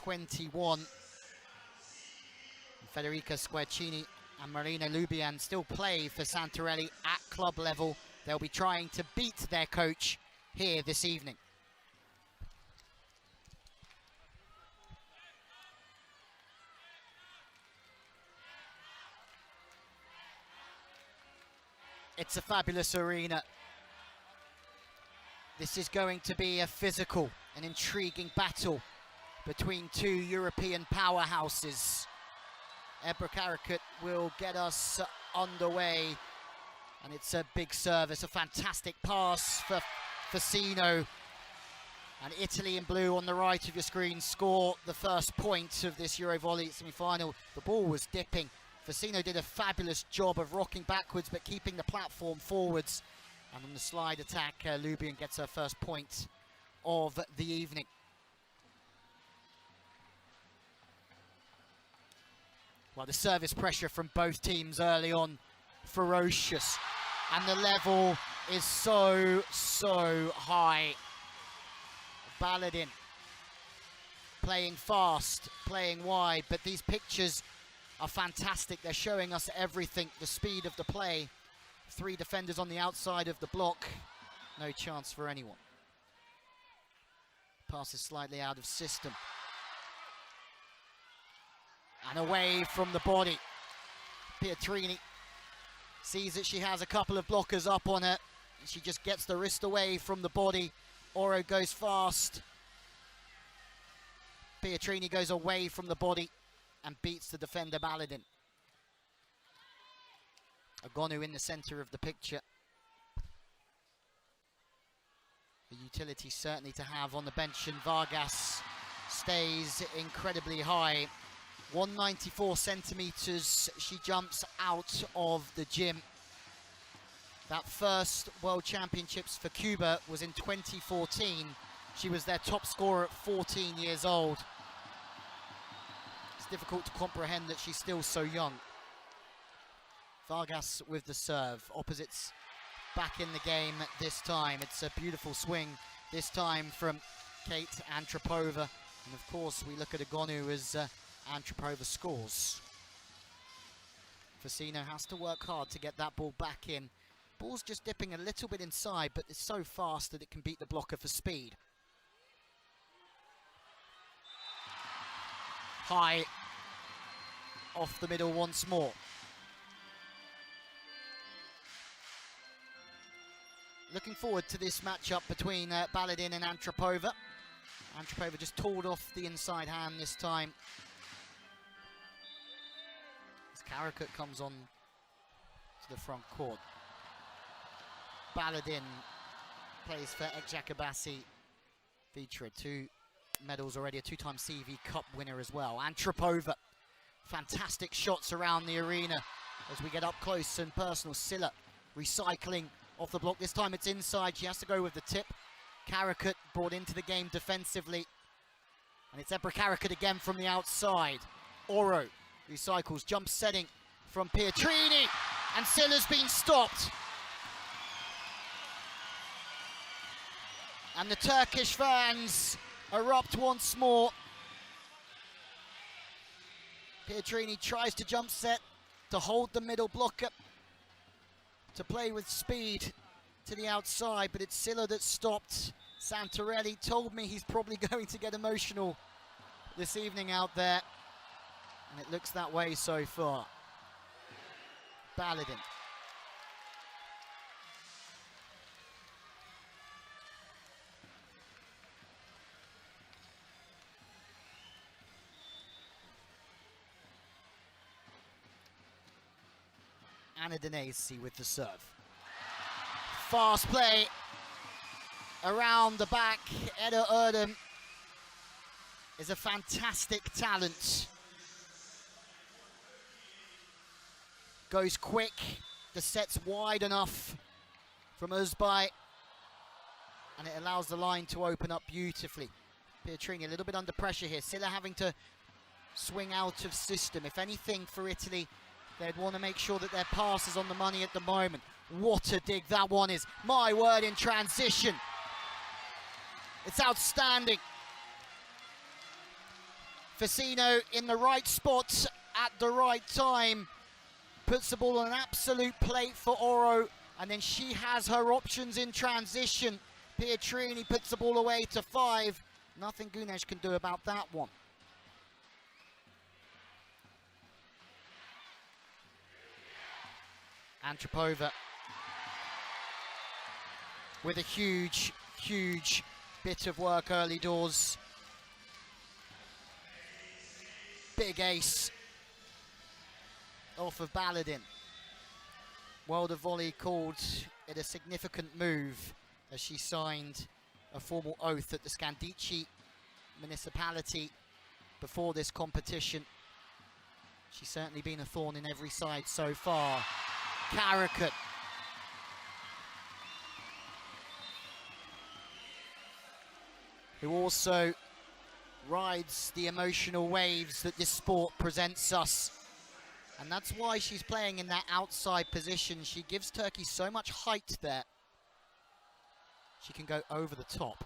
21. Federica Squarcini and Marina Lubian still play for Santarelli at club level. They'll be trying to beat their coach here this evening. It's a fabulous arena. This is going to be a physical and intriguing battle between two European powerhouses. Ebru Karakat will get us underway, and it's a big service, a fantastic pass for Fasino. And Italy in blue on the right of your screen score the first point of this EuroVolley semi-final. The ball was dipping. Fasino did a fabulous job of rocking backwards but keeping the platform forwards. And on the slide attack, Lubian gets her first point of the evening. Well, the service pressure from both teams early on, ferocious. And the level is so high. Baladin playing fast, playing wide, but these pictures are fantastic. They're showing us everything, the speed of the play. 3 defenders on the outside of the block. No chance for anyone. Passes slightly out of system. And away from the body. Pietrini sees that she has a couple of blockers up on her. And she just gets the wrist away from the body. Oro goes fast. Pietrini goes away from the body and beats the defender Baladin. Agonu in the centre of the picture. The utility certainly to have on the bench, and Vargas stays incredibly high. 194 centimetres she jumps out of the gym. That first World Championships for Cuba was in 2014. She was their top scorer at 14 years old. It's difficult to comprehend that she's still so young. Vargas with the serve. Opposites back in the game this time. It's a beautiful swing this time from Kate Antropova. And of course we look at Agonu as Antropova scores. Fasino has to work hard to get that ball back in. Ball's just dipping a little bit inside, but it's so fast that it can beat the blocker for speed. High off the middle once more. Looking forward to this matchup between Baladin and Antropova. Antropova just tooled off the inside hand this time. As Karakat comes on to the front court. Baladin plays for Ekjakabasi Vitra, 2 medals already, a 2-time CEV Cup winner as well. Antropova, fantastic shots around the arena as we get up close and personal. Silla recycling off the block. This time it's inside. She has to go with the tip. Karakat brought into the game defensively. And it's Ebru Karakat again from the outside. Oro recycles, jump setting from Pietrini. And Silla's been stopped. And the Turkish fans erupt once more. Pietrini tries to jump set to hold the middle blocker, to play with speed to the outside, but it's Silla that stopped. Santarelli told me he's probably going to get emotional this evening out there, and it looks that way so far. Baladin. Anna Denesi with the serve. Fast play around the back. Eda Erdem is a fantastic talent. Goes quick. The set's wide enough from Uzbay, and it allows the line to open up beautifully. Pietrini a little bit under pressure here. Silla having to swing out of system. If anything for Italy, they'd want to make sure that their pass is on the money at the moment. What a dig that one is. My word, in transition. It's outstanding. Vecino in the right spot at the right time. Puts the ball on an absolute plate for Oro, and then she has her options in transition. Pietrini puts the ball away to 5. Nothing Gunesh can do about that one. Antropova with a huge, huge bit of work early doors. Big ace off of Baladin. World of Volley called it a significant move as she signed a formal oath at the Scandici municipality before this competition. She's certainly been a thorn in every side so far. Karakut. Who also rides the emotional waves that this sport presents us. And that's why she's playing in that outside position. She gives Turkey so much height there. She can go over the top.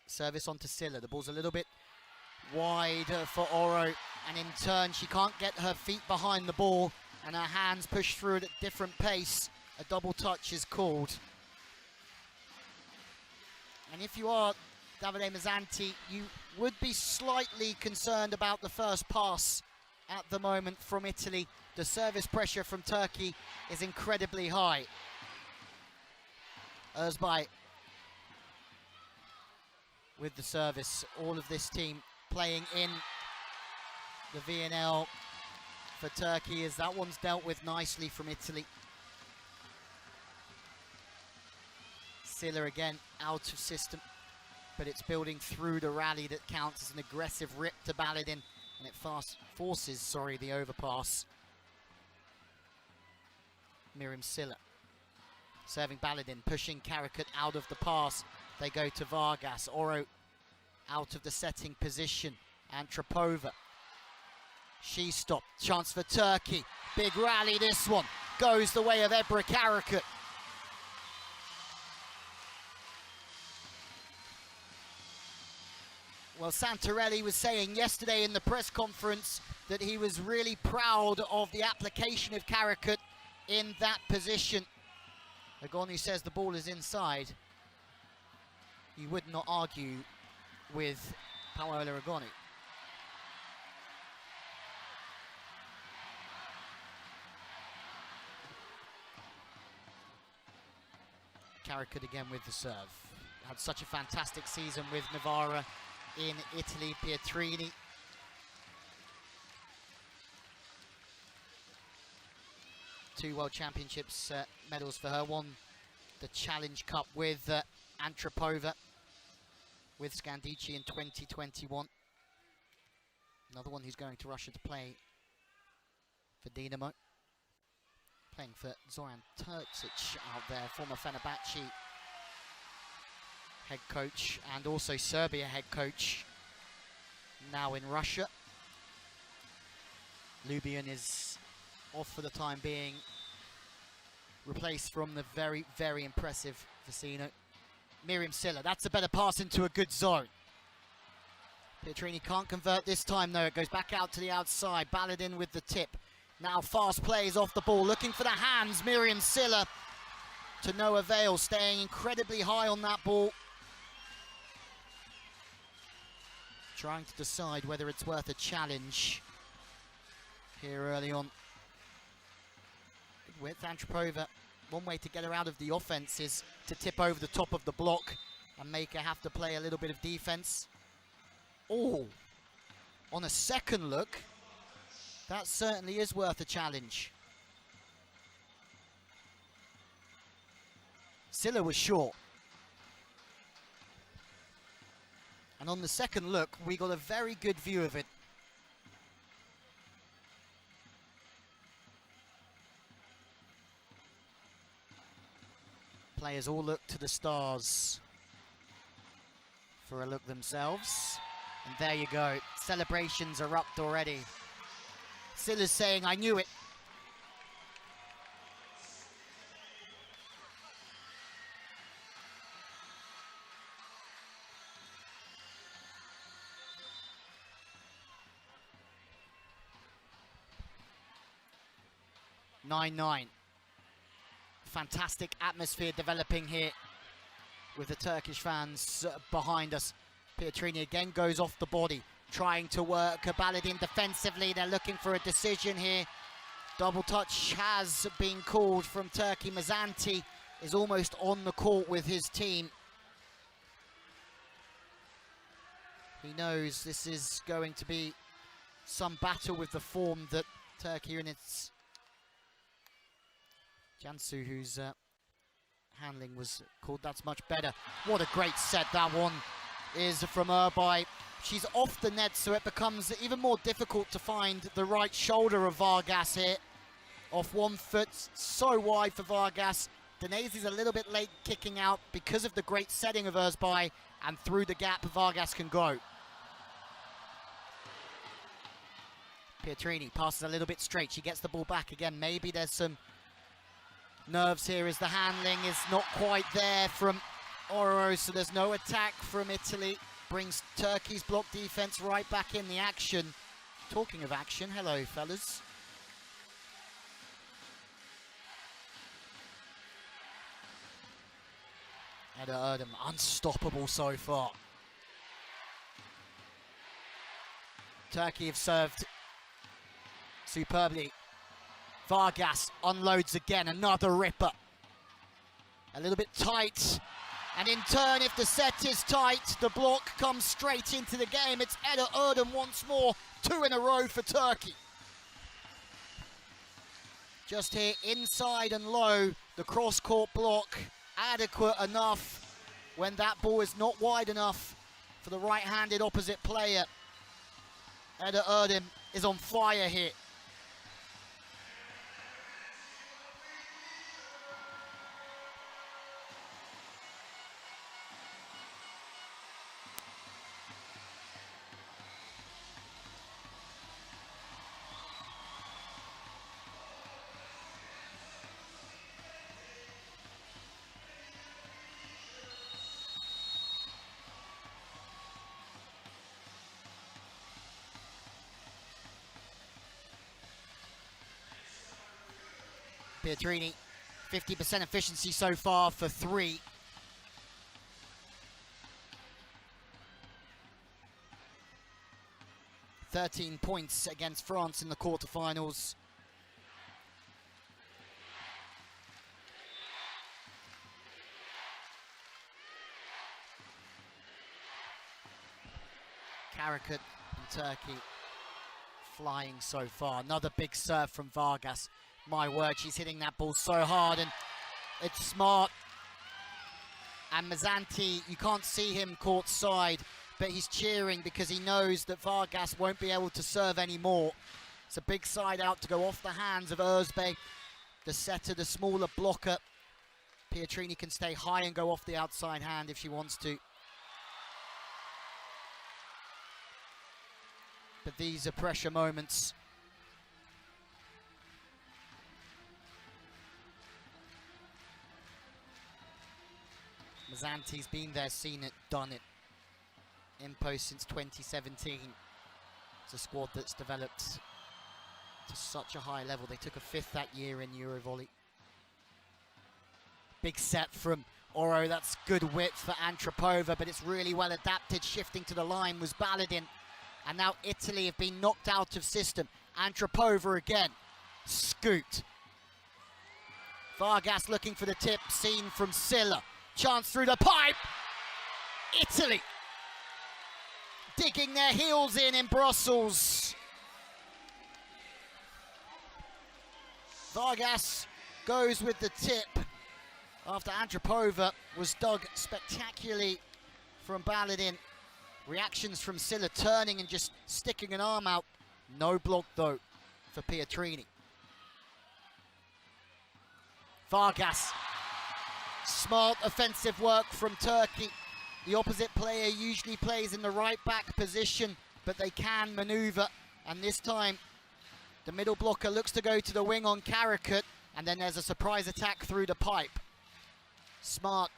Service onto Silla. The ball's a little bit wide for Oro. And in turn, she can't get her feet behind the ball. And her hands push through it at a different pace. A double touch is called. And if you are Davide Mazzanti, you would be slightly concerned about the first pass at the moment from Italy. The service pressure from Turkey is incredibly high. Özbay with the service. All of this team playing in the VNL for Turkey, as that one's dealt with nicely from Italy. Silla again out of system, but it's building through the rally that counts as an aggressive rip to Baladin, and it forces the overpass. Miriam Silla serving Baladin, pushing Karakut out of the pass. They go to Vargas. Oro out of the setting position. Antropova. She stopped. Chance for Turkey. Big rally this one. Goes the way of Ebru Karakut. Well, Santarelli was saying yesterday in the press conference that he was really proud of the application of Karakut in that position. Agoni says the ball is inside. You would not argue with Paola Agoni. Karakut again with the serve. Had such a fantastic season with Novara in Italy. Pietrini. Two World Championships medals for her. Won the Challenge Cup with Antropova with Scandici in 2021. Another one who's going to Russia to play for Dinamo. Playing for Zoran Terzic out there, former Fenerbahce head coach and also Serbia head coach, now in Russia. Lubian is off for the time being, replaced from the very, very impressive Vecino. Miriam Silla, that's a better pass into a good zone. Pietrini can't convert this time though, it goes back out to the outside. Baladin with the tip. Now fast plays off the ball, looking for the hands. Miriam Silla to no avail, staying incredibly high on that ball. Trying to decide whether it's worth a challenge here early on. Big width, Antropova. One way to get her out of the offense is to tip over the top of the block and make her have to play a little bit of defense. Oh, on a second look, that certainly is worth a challenge. Silla was short. And on the second look, we got a very good view of it. Players all look to the stars for a look themselves. And there you go. Celebrations erupt already. Silla's saying, I knew it. 9-9. Fantastic atmosphere developing here with the Turkish fans behind us. Pietrini again goes off the body, trying to work Baladin defensively. They're looking for a decision here. Double touch has been called from Turkey. Mazanti is almost on the court with his team. He knows this is going to be some battle with the form that Turkey in its... Cansu, whose handling was called, that's much better. What a great set that one is from Erbay. She's off the net, so it becomes even more difficult to find the right shoulder of Vargas here. Off 1 foot, so wide for Vargas. Denezi's a little bit late kicking out because of the great setting of Erbay, and through the gap Vargas can go. Pietrini passes a little bit straight. She gets the ball back again. Maybe there's some nerves here as the handling is not quite there from Oro, so there's no attack from Italy. Brings Turkey's block defense right back in the action. Talking of action, hello fellas. Eda Erdem, unstoppable so far. Turkey have served superbly. Vargas unloads again, another ripper. A little bit tight, and in turn, if the set is tight, the block comes straight into the game. It's Eda Erdem once more, 2 in a row for Turkey. Just here, inside and low, the cross-court block, adequate enough when that ball is not wide enough for the right-handed opposite player. Eda Erdem is on fire here. Pietrini, 50% efficiency so far for 3. (13 points against France in the quarterfinals. Karakat and Turkey flying so far. Another big serve from Vargas. My word, she's hitting that ball so hard, and it's smart. And Mazanti, you can't see him court side, but he's cheering because he knows that Vargas won't be able to serve anymore. It's a big side out to go off the hands of Erzbey, the setter, the smaller blocker. Pietrini can stay high and go off the outside hand if she wants to. But these are pressure moments. Mazanti's been there, seen it, done it. In post since 2017. It's a squad that's developed to such a high level. They took a 5th that year in EuroVolley. Big set from Oro, that's good width for Antropova, but it's really well adapted. Shifting to the line was Baladin. And now Italy have been knocked out of system. Antropova again, scoot. Vargas looking for the tip, seen from Silla. Chance through the pipe. Italy digging their heels in Brussels. Vargas goes with the tip after Antropova was dug spectacularly from Baladin. Reactions from Silla, turning and just sticking an arm out. No block though for Pietrini. Vargas. Smart offensive work from Turkey. The opposite player usually plays in the right back position, but they can maneuver. And this time, the middle blocker looks to go to the wing on Karakat, and then there's a surprise attack through the pipe. Smart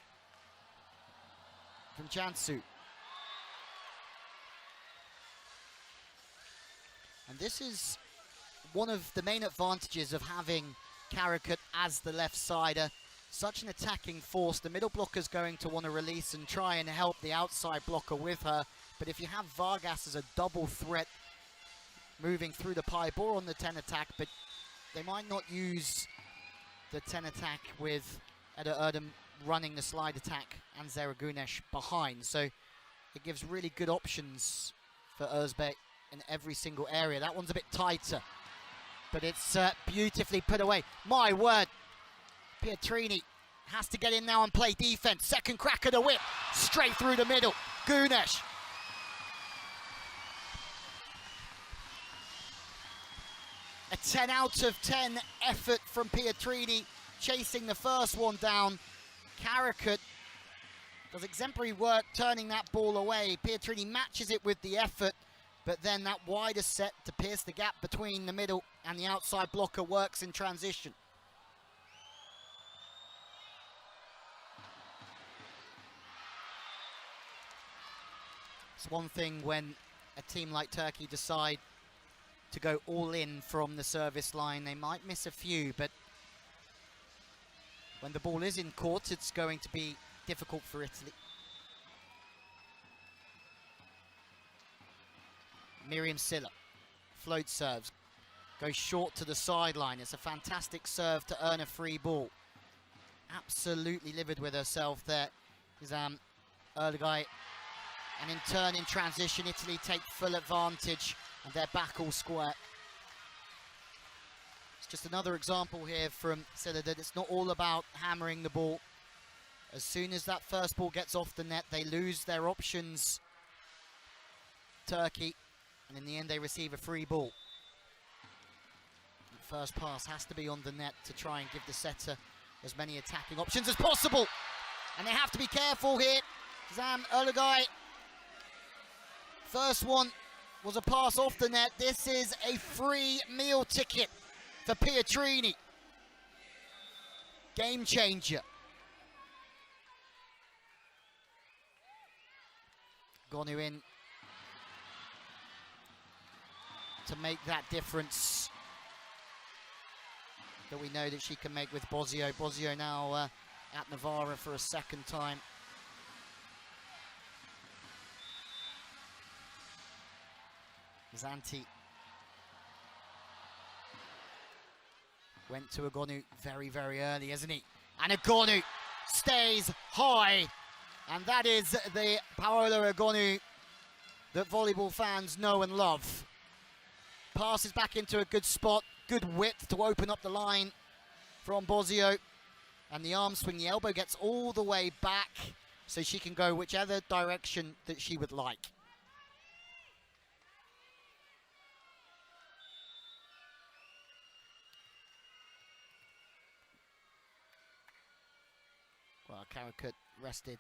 from Cansu. And this is one of the main advantages of having Karakut as the left-sider. Such an attacking force. The middle blocker's going to want to release and try and help the outside blocker with her. But if you have Vargas as a double threat moving through the pipe or on the 10 attack, but they might not use the 10 attack with Eda Erdem running the slide attack and Zeragunesh behind. So it gives really good options for Özbek in every single area. That one's a bit tighter, but it's beautifully put away. My word, Pietrini has to get in now and play defense. Second crack of the whip, straight through the middle. Gunesh. A 10 out of 10 effort from Pietrini, chasing the first one down. Karakut does exemplary work turning that ball away. Pietrini matches it with the effort, but then that wider set to pierce the gap between the middle and the outside blocker works in transition. It's one thing when a team like Turkey decide to go all in from the service line. They might miss a few, but when the ball is in court, it's going to be difficult for Italy. Miriam Silla, float serves, goes short to the sideline. It's a fantastic serve to earn a free ball. Absolutely livid with herself there, Gizem Erligay. And in turn, in transition, Italy take full advantage and they're back all square. It's just another example here from Silla that it's not all about hammering the ball. As soon as that first ball gets off the net, they lose their options, Turkey, and in the end they receive a free ball. The first pass has to be on the net to try and give the setter as many attacking options as possible. And they have to be careful here. Gizem Erligay. First one was a pass off the net. This is a free meal ticket for Pietrini. Game changer. Gonu in to make that difference that we know that she can make with Bosio. Bosio now at Navarra for a second time. Zanti went to Agonu very, very early, isn't he? And Agonu stays high. And that is the Paola Agonu that volleyball fans know and love. Passes back into a good spot, good width to open up the line from Bosio. And the arm swing, the elbow gets all the way back so she can go whichever direction that she would like. Well, Karakut rested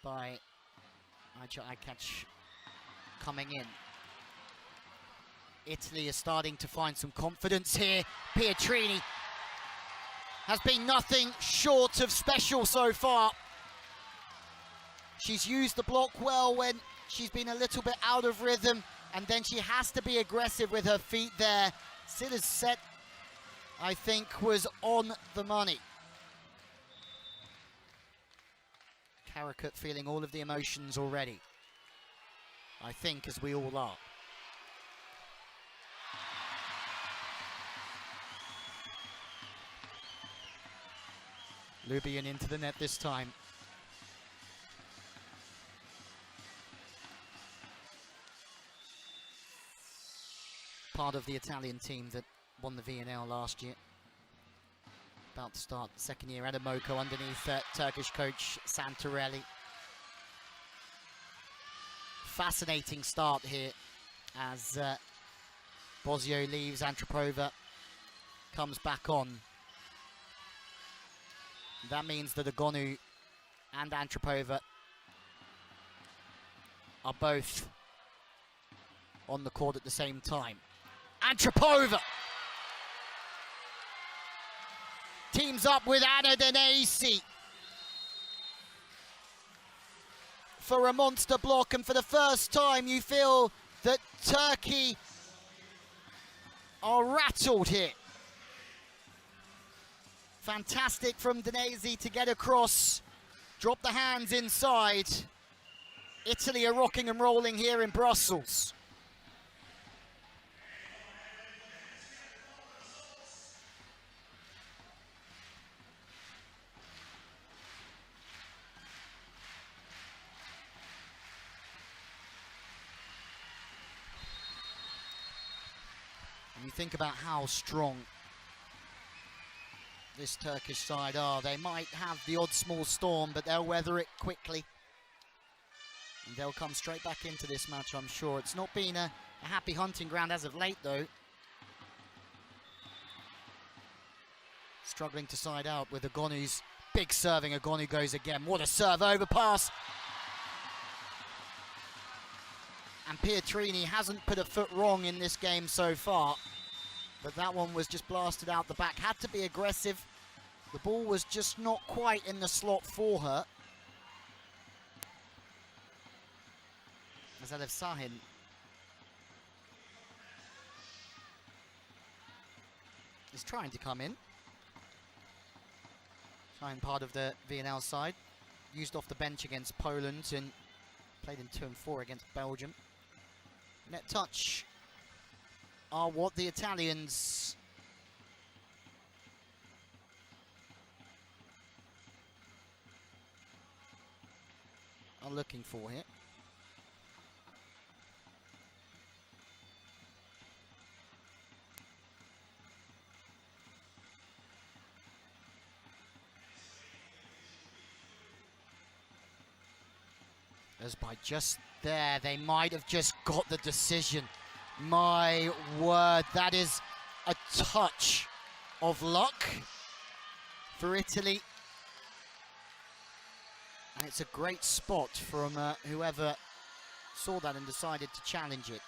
by Ayça Aykaç coming in. Italy is starting to find some confidence here. Pietrini has been nothing short of special so far. She's used the block well when she's been a little bit out of rhythm, and then she has to be aggressive with her feet there. Silla's set, I think, was on the money. Karakut feeling all of the emotions already, I think, as we all are. Lubian into the net this time. Part of the Italian team that won the VNL last year. About to start the second year. Adamoko underneath Turkish coach Santarelli. Fascinating start here as Bosio leaves, Antropova comes back on. That means that Agonu and Antropova are both on the court at the same time. Antropova teams up with Anna Denesi for a monster block, and for the first time you feel that Turkey are rattled here. Fantastic from Danesi to get across, drop the hands inside. Italy are rocking and rolling here in Brussels. And you think about how strong this Turkish side are. They might have the odd small storm, but they'll weather it quickly. And they'll come straight back into this match, I'm sure. It's not been a happy hunting ground as of late, though. Struggling to side out with Agonu's big serving. Agonu goes again. What a serve, overpass. And Pietrini hasn't put a foot wrong in this game so far. But that one was just blasted out the back. Had to be aggressive. The ball was just not quite in the slot for her. Azalev Sahin. Is trying to come in. Sahin, part of the VNL side. Used off the bench against Poland and played in 2 and 4 against Belgium. Net touch are what the Italians are looking for here. As by just there, they might have just got the decision. My word, that is a touch of luck for Italy. And it's a great spot from whoever saw that and decided to challenge it.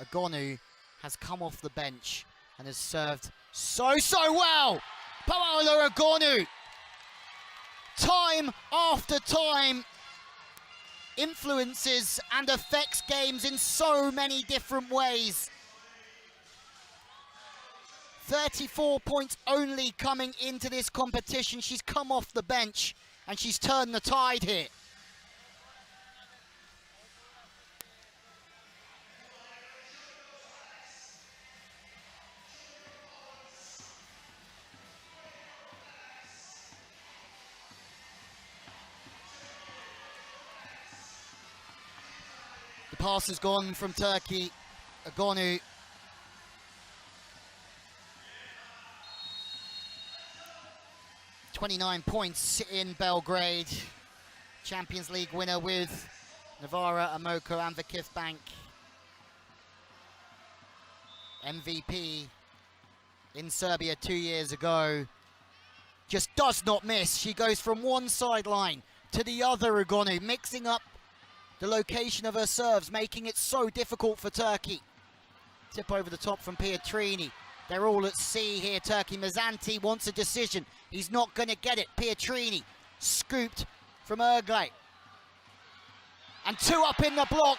Agonu has come off the bench and has served so well. Paolo Agonu, time after time, influences and affects games in so many different ways. 34 points only coming into this competition. She's come off the bench and she's turned the tide here. The pass has gone from Turkey. Agonu. $29 points in Belgrade. Champions League winner with Navara, Amoko and Vakif Bank. MVP in Serbia 2 years ago. Just does not miss. She goes from one sideline to the other, Agonu, mixing up the location of her serves, making it so difficult for Turkey. Tip over the top from Pietrini. They're all at sea here, Turkey. Mazzanti wants a decision. He's not going to get it. Pietrini scooped from Erglay. And 2 up in the block.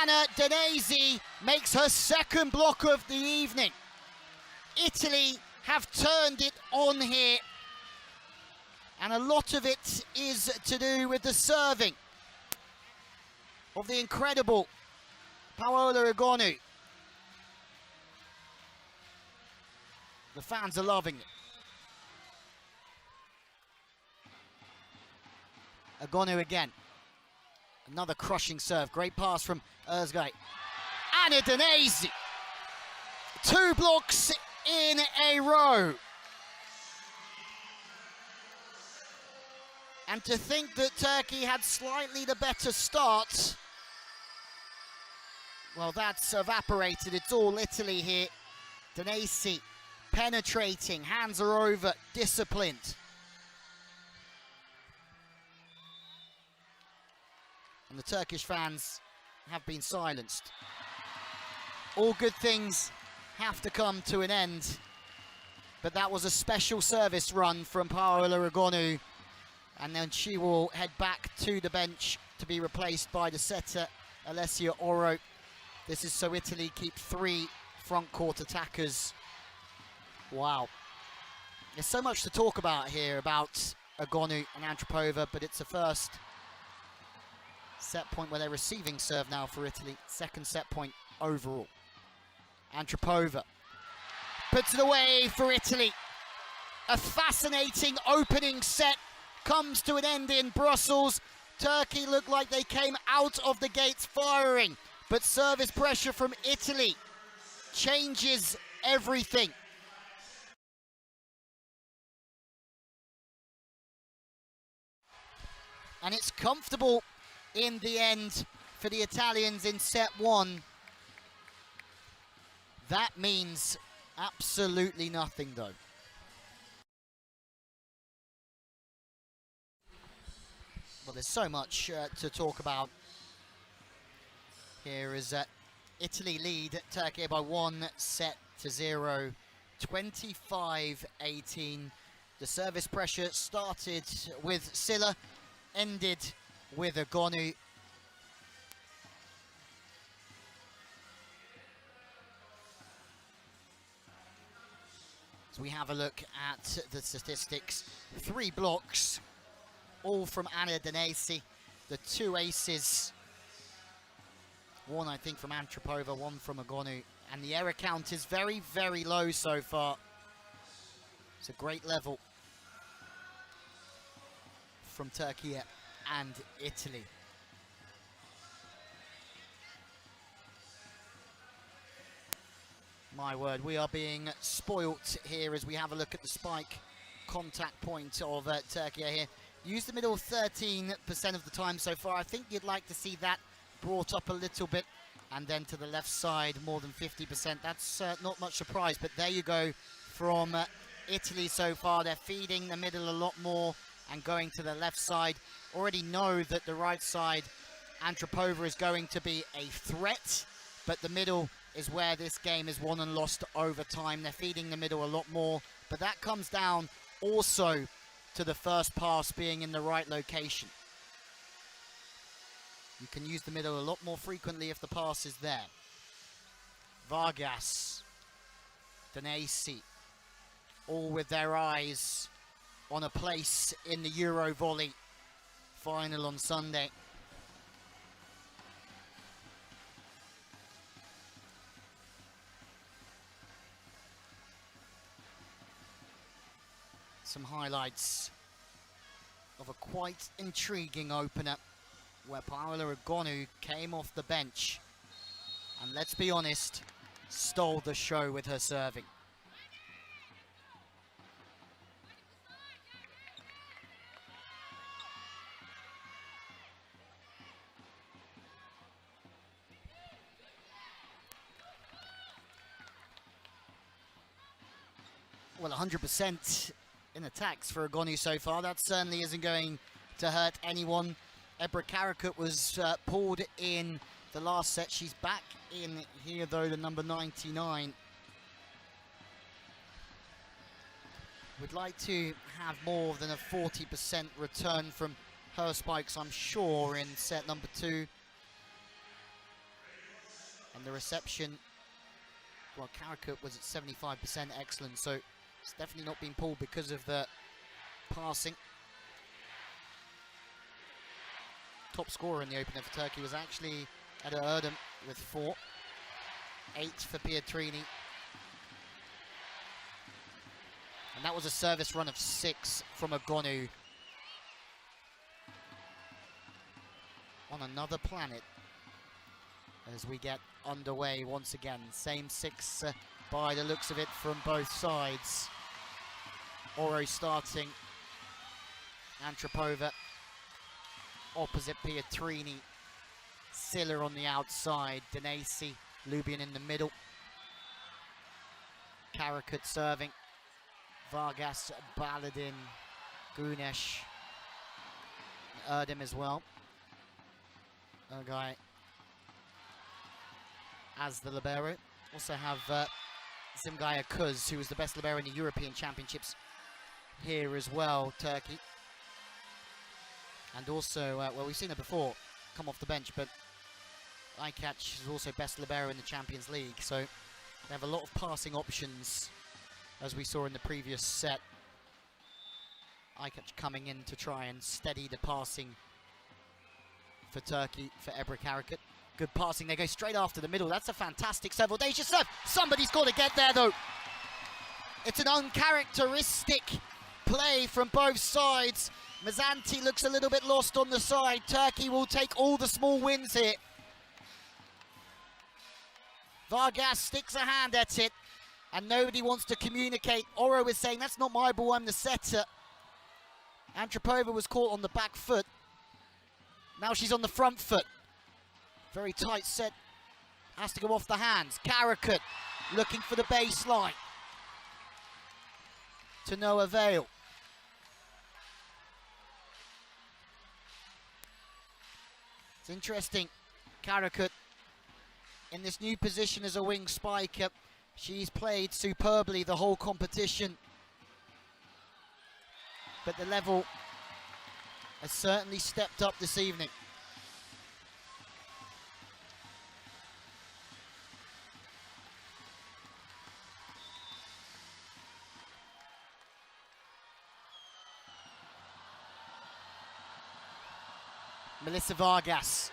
Anna Danesi makes her second block of the evening. Italy have turned it on here. And a lot of it is to do with the serving of the incredible Paola Agonu. The fans are loving it. Agonu again. Another crushing serve. Great pass from Özgay. Anna Danesi. 2 blocks in a row. And to think that Turkey had slightly the better start, well, that's evaporated. It's all Italy here. Danesi penetrating, hands are over, disciplined. And the Turkish fans have been silenced. All good things have to come to an end. But that was a special service run from Paola Agonu. And then she will head back to the bench to be replaced by the setter, Alessia Oro. This is so Italy keep 3 front court attackers. Wow. There's so much to talk about here about Agonu and Antropova, but it's a first set point where they're receiving serve now for Italy. Second set point overall. Antropova puts it away for Italy. A fascinating opening set comes to an end in Brussels. Turkey looked like they came out of the gates firing, but service pressure from Italy changes everything. And it's comfortable in the end for the Italians in set one. That means absolutely nothing, though. Well, there's so much to talk about here as Italy lead Turkey by 1-0, 25-18. The service pressure started with Silla, ended with Agonu. So we have a look at the statistics. 3 blocks, all from Anna Danesi. The 2 aces, 1 I think from Antropova, 1 from Agonu. And the error count is very, very low so far. It's a great level from Turkey and Italy. My word, we are being spoilt here as we have a look at the spike contact point of Turkey here. Used the middle 13% of the time so far. I think you'd like to see that brought up a little bit, and then to the left side more than 50%. That's not much surprise, but there you go from Italy so far. They're feeding the middle a lot more and going to the left side. Already know that the right side, Antropova, is going to be a threat, but the middle is where this game is won and lost over time. They're feeding the middle a lot more, but that comes down also to the first pass being in the right location. You can use the middle a lot more frequently if the pass is there. Vargas, Danesi, all with their eyes on a place in the EuroVolley final on Sunday. Some highlights of a quite intriguing opener where Paola Agonu came off the bench and, let's be honest, stole the show with her serving. Well, 100% in attacks for Agonu so far. That certainly isn't going to hurt anyone. Ebra Karakut was pulled in the last set. She's back in here, though, the number 99. Would like to have more than a 40% return from her spikes, I'm sure, in set number 2. And the reception, well, Karakut was at 75%, excellent, so it's definitely not been pulled because of the passing. Top scorer in the opener for Turkey was actually Eda Erdem with 4. 8 for Pietrini. And that was a service run of 6 from Agonu. On another planet as we get underway once again. Same 6 by the looks of it from both sides. Oro starting. Antropova opposite Pietrini. Silla on the outside. Danesi, Lubian in the middle. Karakut serving. Vargas, Baladin, Gunesh, Erdem as well. Guy as the libero. Also have Zimgaya Kuz, who was the best libero in the European Championships here as well, Turkey. And also, well, we've seen her before, come off the bench, but Aykaç is also best libero in the Champions League. So They have a lot of passing options, as we saw in the previous set. Aykaç coming in to try and steady the passing for Turkey, for Ebru Karaköt. Good passing, they go straight after the middle. That's a fantastic serve, audacious serve. Somebody's got to get there though. It's an uncharacteristic play from both sides. Mazanti looks a little bit lost on the side. Turkey will take all the small wins here. Vargas sticks a hand at it, and nobody wants to communicate. Oro is saying, that's not my ball, I'm the setter. Antropova was caught on the back foot. Now she's on the front foot. Very tight set. Has to go off the hands. Karaköt looking for the baseline. To no avail. It's interesting. Karaköt in this new position as a wing spiker. She's played superbly the whole competition. But the level has certainly stepped up this evening. Melissa Vargas,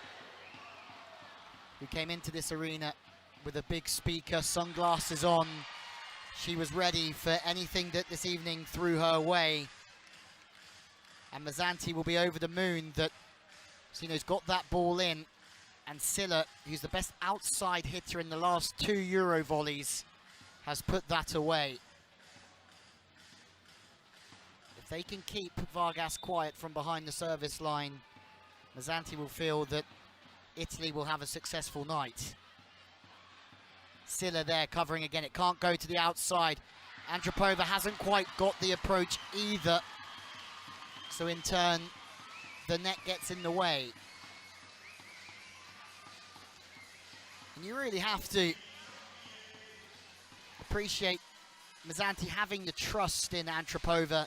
who came into this arena with a big speaker, sunglasses on. She was ready for anything that this evening threw her way. And Mazanti will be over the moon that Sino's got that ball in. And Silla, who's the best outside hitter in the last 2 EuroVolleys, has put that away. If they can keep Vargas quiet from behind the service line, Mazanti will feel that Italy will have a successful night. Silla there covering again. It can't go to the outside. Antropova hasn't quite got the approach either. So in turn, the net gets in the way. And you really have to appreciate Mazanti having the trust in Antropova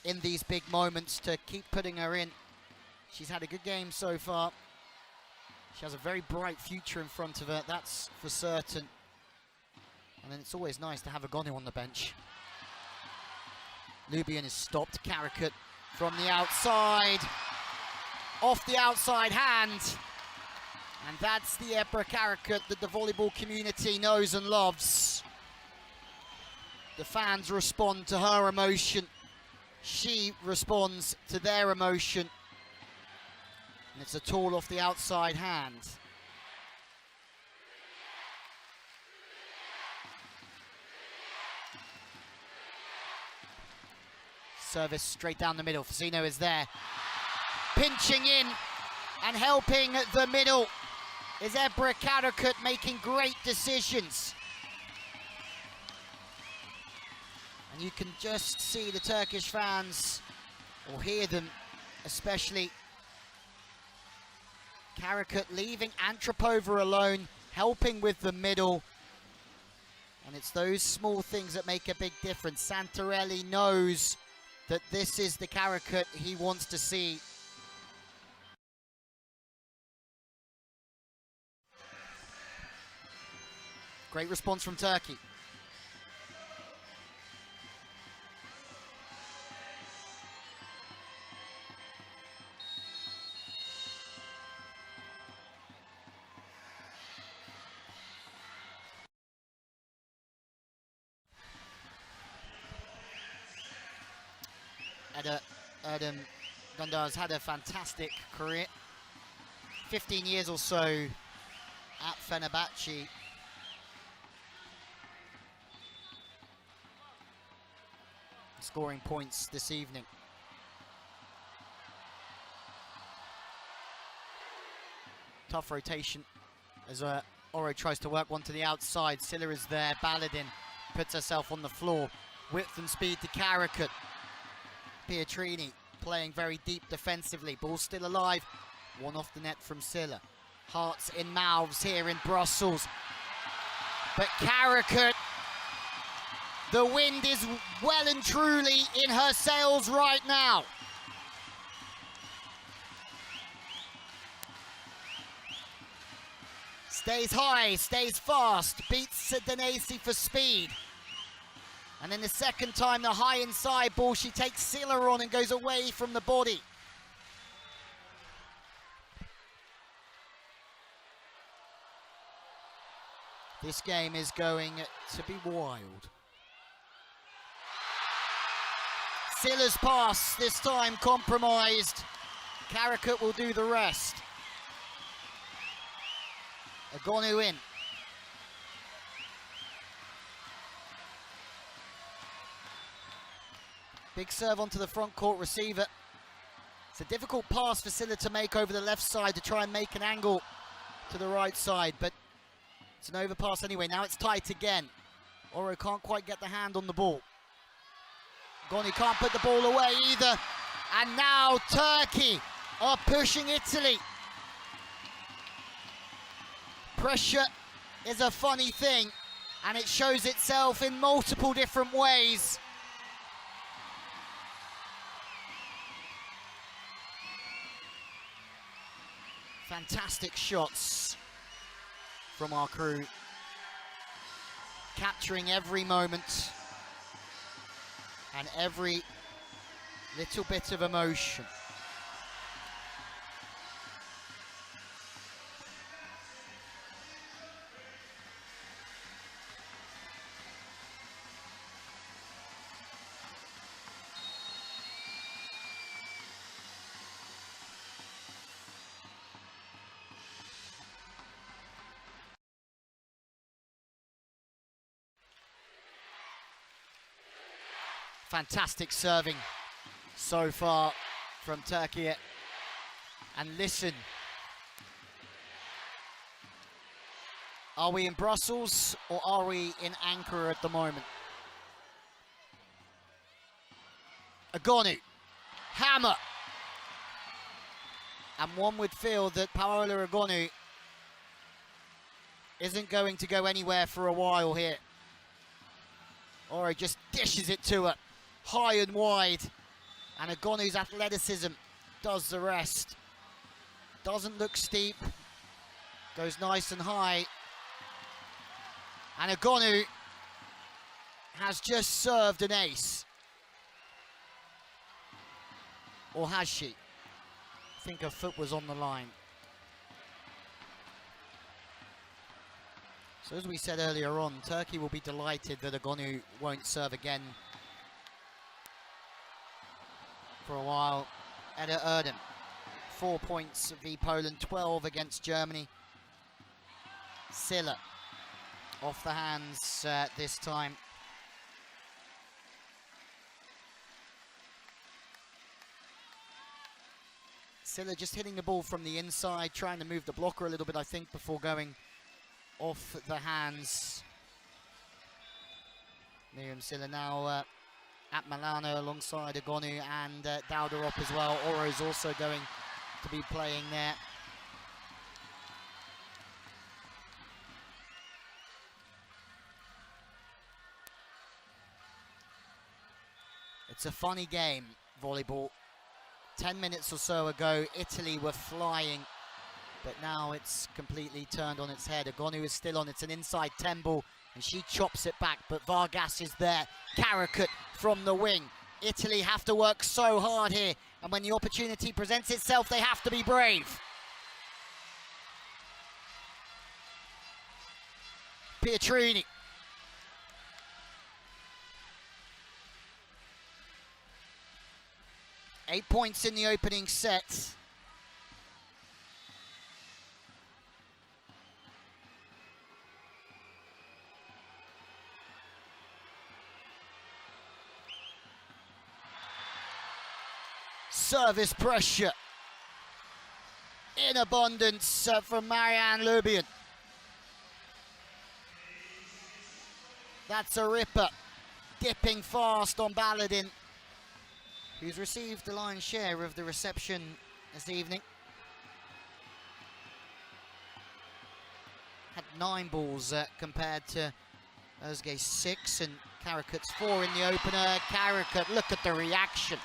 in these big moments to keep putting her in. She's had a good game so far. She has a very bright future in front of her, that's for certain. And then it's always nice to have a Gonu on the bench. Lubian is stopped. Karaköt from the outside. Off the outside hand. And that's the Ebru Karaköt that the volleyball community knows and loves. The fans respond to her emotion. She responds to their emotion. And it's a tall off the outside hand. Service straight down the middle. Fasino is there. Pinching in and helping the middle is Ebru Karaköt, making great decisions. And you can just see the Turkish fans, or hear them especially. Karaköt leaving Antropova alone, helping with the middle. And it's those small things that make a big difference. Santarelli knows that this is the Karaköt he wants to see. Great response from Turkey. Erdem Gönder's had a fantastic career. 15 years or so at Fenerbahce. Scoring points this evening. Tough rotation as Oro tries to work one to the outside. Silla is there. Baladin puts herself on the floor. Width and speed to Karaköt. Pietrini playing very deep defensively. Ball still alive. One off the net from Silla. Hearts in mouths here in Brussels. But Karaköt, the wind is well and truly in her sails right now. Stays high, stays fast, beats Danesi for speed. And then the second time, the high inside ball, she takes Silla on and goes away from the body. This game is going to be wild. Silla's pass, this time compromised. Karakut will do the rest. Agonu in. Big serve onto the front court receiver. It's a difficult pass for Silla to make over the left side to try and make an angle to the right side, but it's an overpass anyway. Now it's tight again. Oro can't quite get the hand on the ball. Agonu can't put the ball away either. And now Turkey are pushing Italy. Pressure is a funny thing, and it shows itself in multiple different ways. Fantastic shots from our crew, capturing every moment and every little bit of emotion. Fantastic serving so far from Turkey. And listen, are we in Brussels or are we in Ankara at the moment? Agonu, hammer. And one would feel that Paola Agonu isn't going to go anywhere for a while here. Or he just dishes it to her. High and wide, and Agonu's athleticism does the rest. Doesn't look steep, goes nice and high. And Agonu has just served an ace. Or has she? I think her foot was on the line. So as we said earlier on, Turkey will be delighted that Agonu won't serve again for a while. Eda Erdem, 4 points v Poland, 12 against Germany. Silla off the hands this time. Silla just hitting the ball from the inside, trying to move the blocker a little bit, I think, before going off the hands. Miriam Silla now at Milano alongside Agonu and Daudarop as well. Oro's also going to be playing there. It's a funny game, volleyball. 10 minutes or so ago, Italy were flying, but now it's completely turned on its head. Agonu is still on, it's an inside 10 ball, and she chops it back, but Vargas is there. Karakut from the wing. Italy have to work so hard here, and when the opportunity presents itself, they have to be brave. Pietrini. Eight points in the opening set. Service pressure in abundance from Marianne Lubian. That's a ripper, dipping fast on Baladin, who's received the lion's share of the reception this evening. Had 9 balls compared to Özge's 6, and Karakut's 4 in the opener. Karakut, look at the reaction.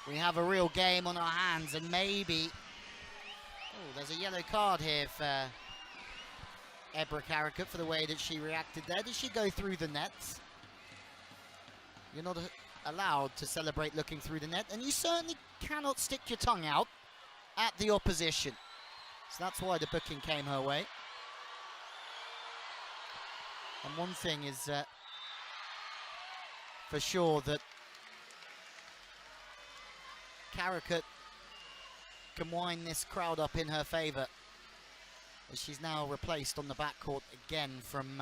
We have a real game on our hands, and maybe Oh, there's a yellow card here for Ebru Karakat for the way that she reacted there. Did she go through the net? You're not allowed to celebrate looking through the net, and you certainly cannot stick your tongue out at the opposition. So that's why the booking came her way. And one thing is for sure, that Karakat can wind this crowd up in her favour, as she's now replaced on the backcourt again from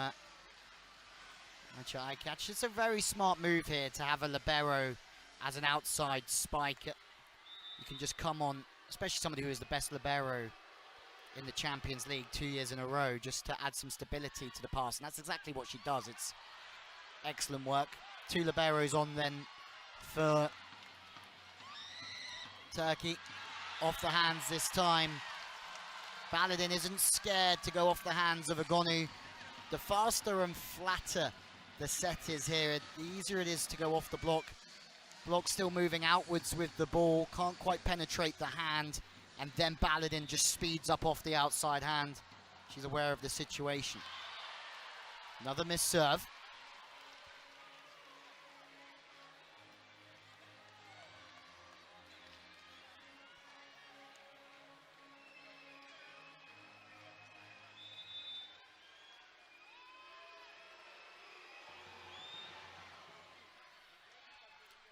Aykaç. It's a very smart move here to have a libero as an outside spike. You can just come on, especially somebody who is the best libero in the Champions League 2 years in a row, just to add some stability to the pass, and that's exactly what she does. It's excellent work. 2 liberos on then for Turkey. Off the hands this time. Baladin isn't scared to go off the hands of Egonu. The faster and flatter the set is here, the easier it is to go off the block. Block still moving outwards with the ball, can't quite penetrate the hand, and then Baladin just speeds up off the outside hand. She's aware of the situation. Another missed serve.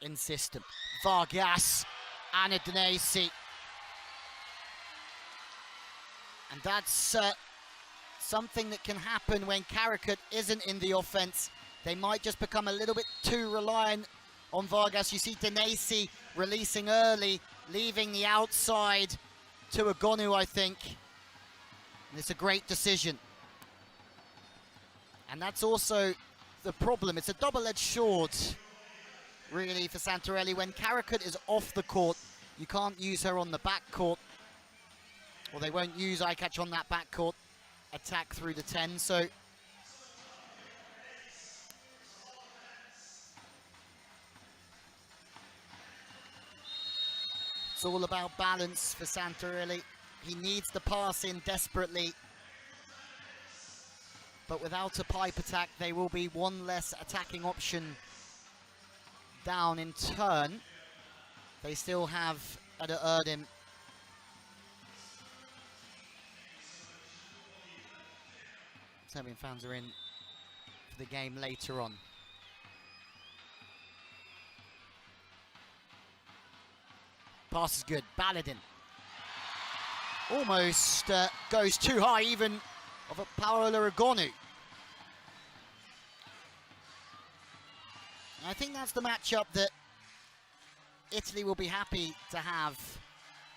Insistent. Vargas, Anna Denesi. And that's something that can happen when Karakat isn't in the offense. They might just become a little bit too reliant on Vargas. You see Denesi releasing early, leaving the outside to Egonu, I think. And it's a great decision. And that's also the problem. It's a double-edged sword, really, for Santarelli. When Karakat is off the court, you can't use her on the back court. Well, they won't use Aykaç on that back court attack through the 10, so it's all about balance for Santarelli. He needs the pass in desperately, but without a pipe attack, they will be one less attacking option down in turn. They still have Ada Erdem. Serbian fans are in for the game later on. Pass is good. Baladin almost goes too high, even of a Paola Egonu. I think that's the matchup that Italy will be happy to have.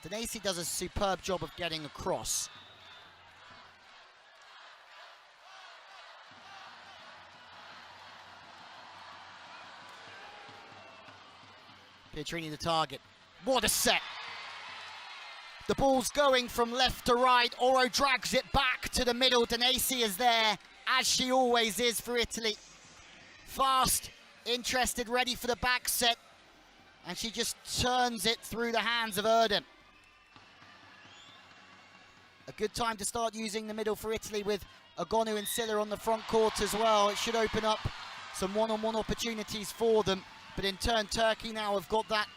Denesi does a superb job of getting across. Pietrini the target. What a set! The ball's going from left to right. Oro drags it back to the middle. Denesi is there, as she always is for Italy. Fast, interested, ready for the back set. And she just turns it through the hands of Erdem. A good time to start using the middle for Italy with Egonu and Silla on the front court as well. It should open up some one-on-one opportunities for them. But in turn, Turkey now have got that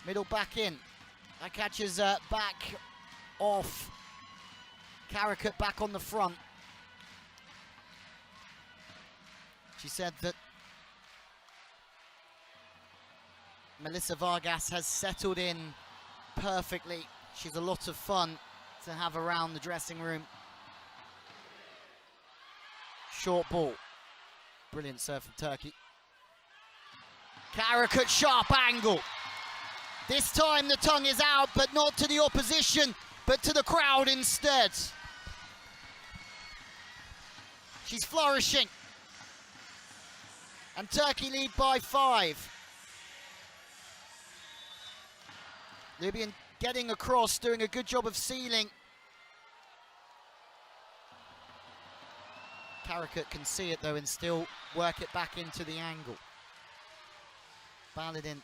middle back in. That catches back off. Karakat back on the front. She said that Melissa Vargas has settled in perfectly. She's a lot of fun to have around the dressing room. Short ball. Brilliant serve from Turkey. Karakat, sharp angle. This time the tongue is out, but not to the opposition, but to the crowd instead. She's flourishing. And Turkey lead by 5. Libyan getting across, doing a good job of sealing. Karakat can see it though and still work it back into the angle. Baladin,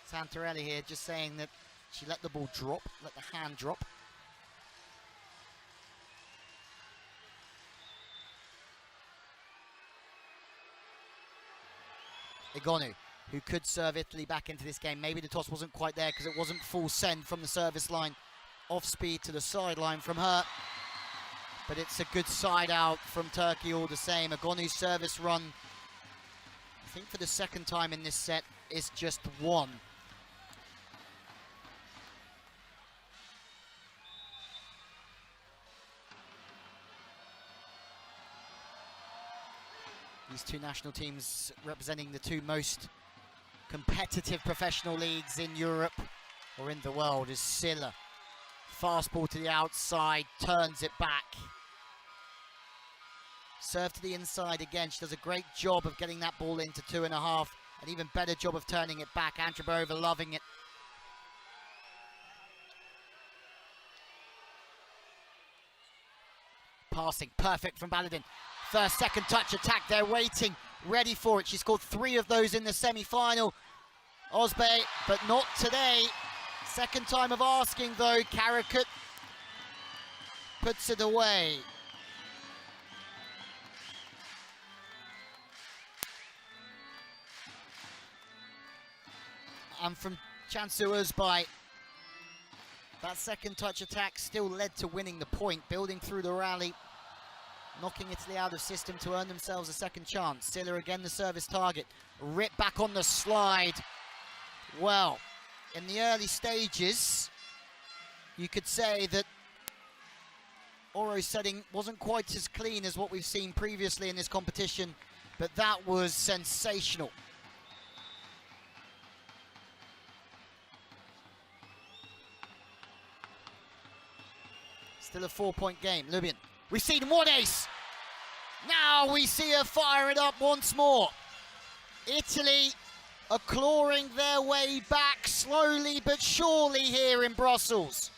Santarelli here just saying that she let the ball drop, let the hand drop. Igonu, who could serve Italy back into this game. Maybe the toss wasn't quite there because it wasn't full send from the service line. Off speed to the sideline from her. But it's a good side out from Turkey all the same. Igonu's service run, I think for the second time in this set, is just one. These two national teams representing the two most competitive professional leagues in Europe or in the world is Silla. Fast ball to the outside, turns it back. Serve to the inside again. She does a great job of getting that ball into 2.5. An even better job of turning it back. Androbova loving it. Passing, perfect from Baladin. First, second touch attack, they're waiting, ready for it. She scored 3 of those in the semi-final. Osbey, but not today. Second time of asking though, Karakut puts it away. And from Cansu Özbay, that second touch attack still led to winning the point, building through the rally, knocking Italy out of system to earn themselves a second chance. Silla again the service target. Rip back on the slide. Well, in the early stages, you could say that Oro's setting wasn't quite as clean as what we've seen previously in this competition, but that was sensational. Still a 4-point game. Lubin. We've seen one ace. Now we see her fire it up once more. Italy are clawing their way back slowly but surely here in Brussels.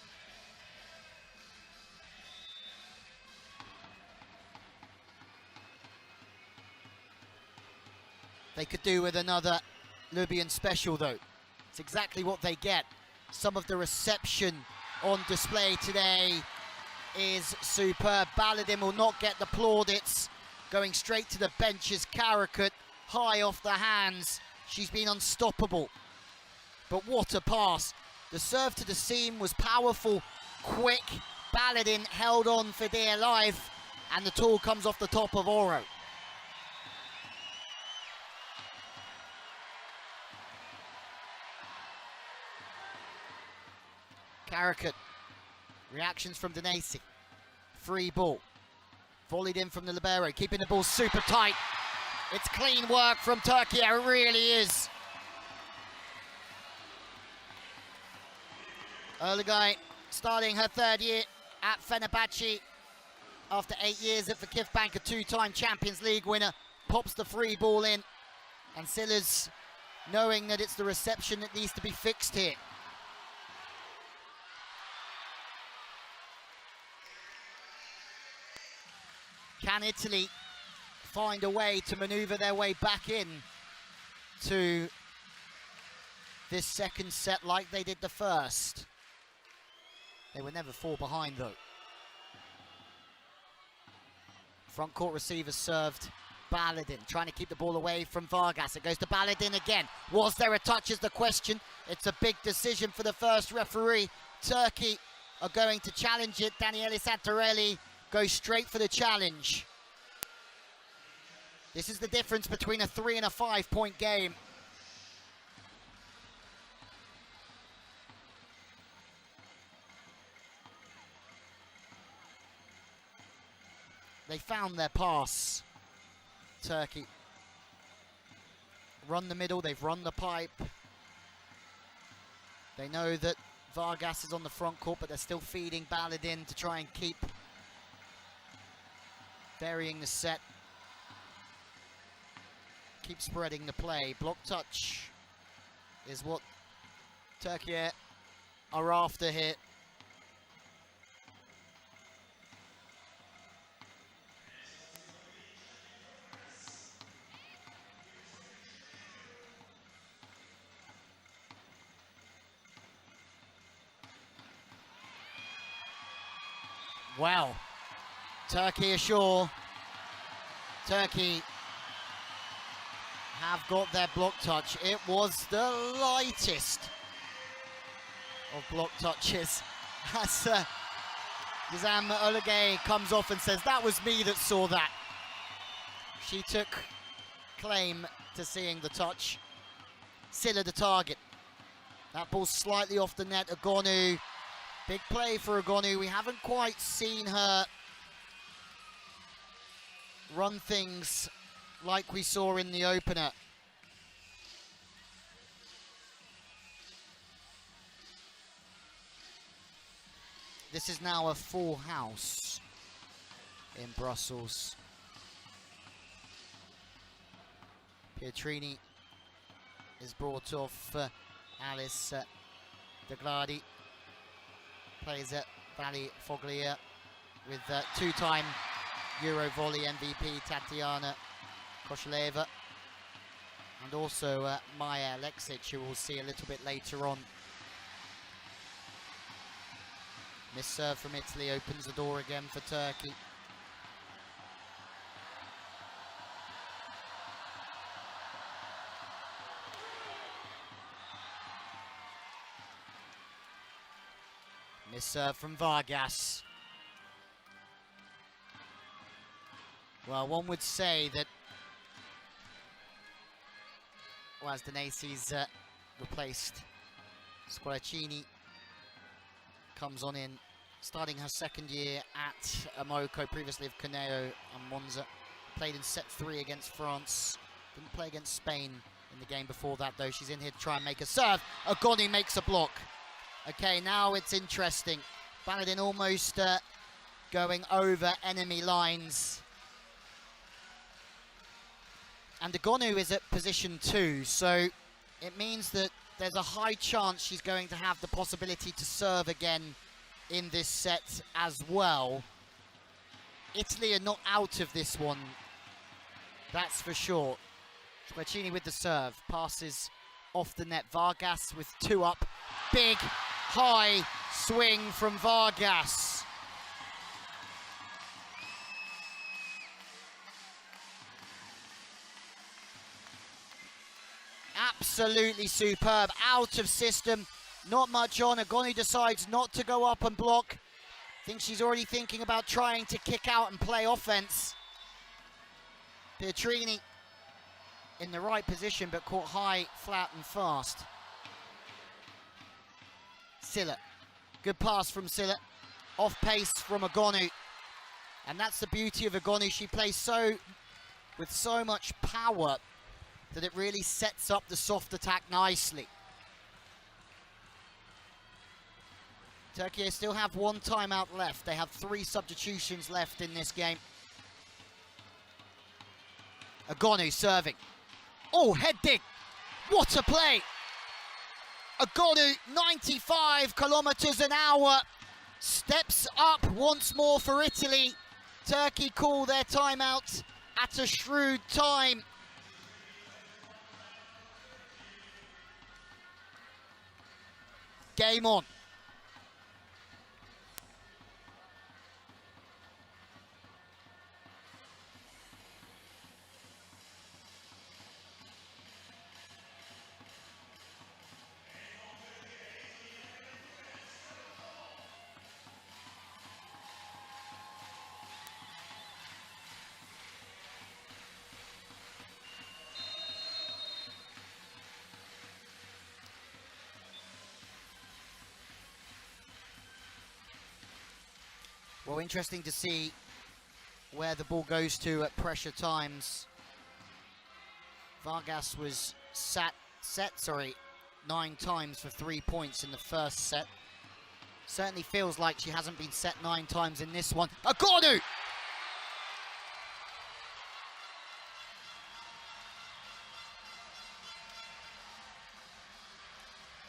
They could do with another Lubin special though. It's exactly what they get. Some of the reception on display today is superb. Baladin will not get the plaudits. Going straight to the bench is Karakut, high off the hands. She's been unstoppable. But what a pass. The serve to the seam was powerful, quick. Baladin held on for dear life, and the tool comes off the top of Oro. Karakut. Reactions from Denesi. Free ball. Volleyed in from the libero, keeping the ball super tight. It's clean work from TURKIYE, it really is. Erlagay starting her 3rd year at Fenerbahce after 8 years at Vakifbank, a 2-time Champions League winner, pops the free ball in, and Silla's knowing that it's the reception that needs to be fixed here. Can Italy find a way to maneuver their way back in to this second set like they did the first? They were never 4 behind though. Front court receiver served. Baladin trying to keep the ball away from Vargas. It goes to Baladin again. Was there a touch is the question. It's a big decision for the first referee. Turkey are going to challenge it. Daniele Santarelli goes straight for the challenge. This is the difference between a 3 and a 5-point game. They found their pass, Turkey. Run the middle, they've run the pipe. They know that Vargas is on the front court, but they're still feeding Baladin to try and keep varying the set. Keep spreading the play. Block touch is what TURKIYE are after here. Wow. Turkey ashore. Turkey have got their block touch. It was the lightest of block touches as Gizem Olegay comes off and says, that was me that saw that. She took claim to seeing the touch. Silla the target. That ball slightly off the net. Agonu, big play for Agonu. We haven't quite seen her run things like we saw in the opener. This is now a full house in Brussels. Pietrini is brought off. Alice De Gladi plays at Valley Foglia with two-time EuroVolley MVP Tatiana Koshileva, and also Maya Aleksic, who we'll see a little bit later on. Miss serve from Italy opens the door again for Turkey. Miss serve from Vargas. Well, one would say that, well, as Denacy's replaced, Squarcini comes on in, starting her second year at Morocco, previously of Cuneo and Monza. Played in set 3 against France. Didn't play against Spain in the game before that, though. She's in here to try and make a serve. Agoni makes a block. Okay, now it's interesting. Baladin almost going over enemy lines. And Agonu is at position 2, so it means that there's a high chance she's going to have the possibility to serve again in this set as well. Italy are not out of this one, that's for sure. Squarcini with the serve, passes off the net. Vargas with 2 up. Big, high swing from Vargas. Absolutely superb, out of system, not much on. Agoni decides not to go up and block. I think she's already thinking about trying to kick out and play offense. Pietrini in the right position, but caught high, flat and fast. Silla, good pass from Silla, off pace from Agonu. And that's the beauty of Agonu, she plays with so much power that it really sets up the soft attack nicely. Turkey still have 1 timeout left. They have 3 substitutions left in this game. Agonu serving. Oh, head dig. What a play. Agonu, 95 kilometers an hour. Steps up once more for Italy. Turkey call their timeout at a shrewd time. Game on. Well, interesting to see where the ball goes to at pressure times. Vargas was set 9 times for 3 points in the first set. Certainly feels like she hasn't been set 9 times in this one. Agonu!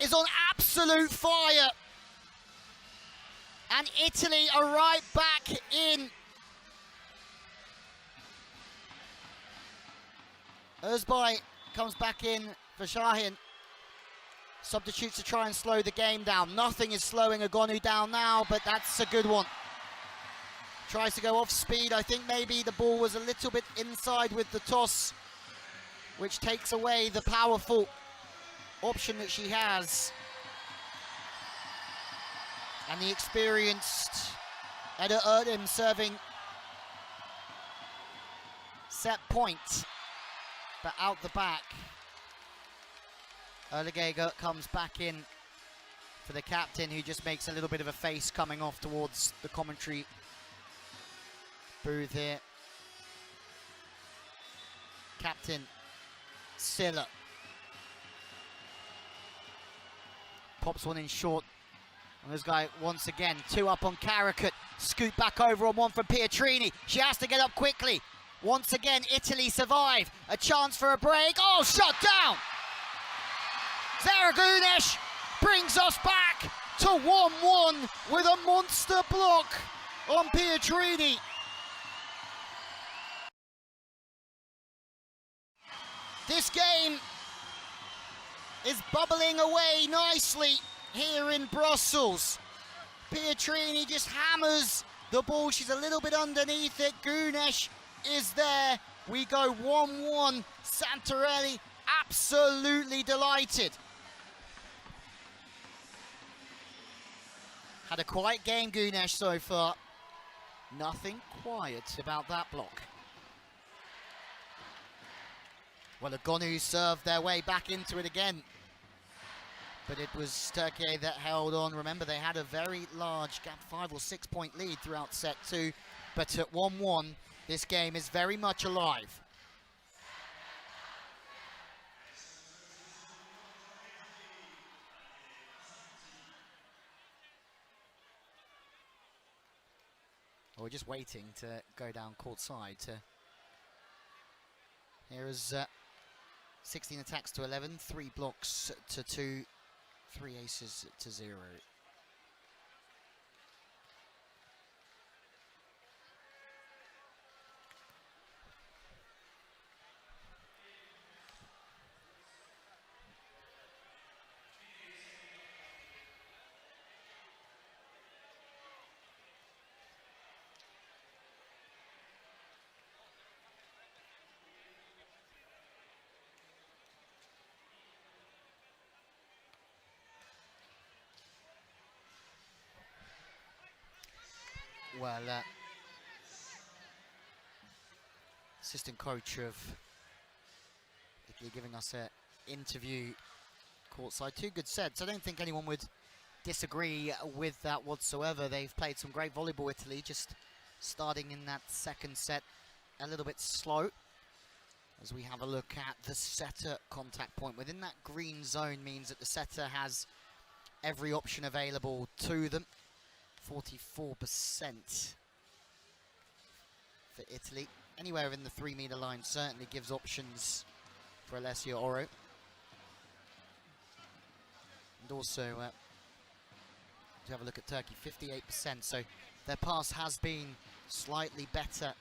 Is on absolute fire. And Italy are right back in. Özbay comes back in for Shahin. Substitutes to try and slow the game down. Nothing is slowing Agonu down now, but that's a good one. Tries to go off speed. I think maybe the ball was a little bit inside with the toss which takes away the powerful option that she has. And the experienced Eda Erdem serving set point, but out the back. Erlegega comes back in for the captain, who just makes a little bit of a face coming off towards the commentary booth here. Captain Silla pops one in short. And this guy, once again, 2 up on Karakut. Scoot back over on one from Pietrini. She has to get up quickly. Once again, Italy survive. A chance for a break. Oh, shut down! Zaragunes brings us back to 1-1 with a monster block on Pietrini. This game is bubbling away nicely here in Brussels. Pietrini just hammers the ball. She's a little bit underneath it. Gunesh is there. We go 1-1. Santarelli absolutely delighted. Had a quiet game, Gunesh, so far. Nothing quiet about that block. Well, Agonu served their way back into it again. But it was Türkiye that held on. Remember, they had a very large gap, 5 or 6 point lead throughout set 2. But at 1-1, this game is very much alive. We're just waiting to go down court side. Here is 16 attacks to 11, 3 blocks to 2, 3 aces to 0. Well, assistant coach of Italy giving us an interview courtside. 2 good sets. I don't think anyone would disagree with that whatsoever. They've played some great volleyball, Italy, just starting in that second set a little bit slow. As we have a look at the setter contact point. Within that green zone means that the setter has every option available to them. 44% for Italy. Anywhere in the 3 meter line certainly gives options for Alessia Oro. And also, to have a look at Turkey, 58%. So their pass has been slightly better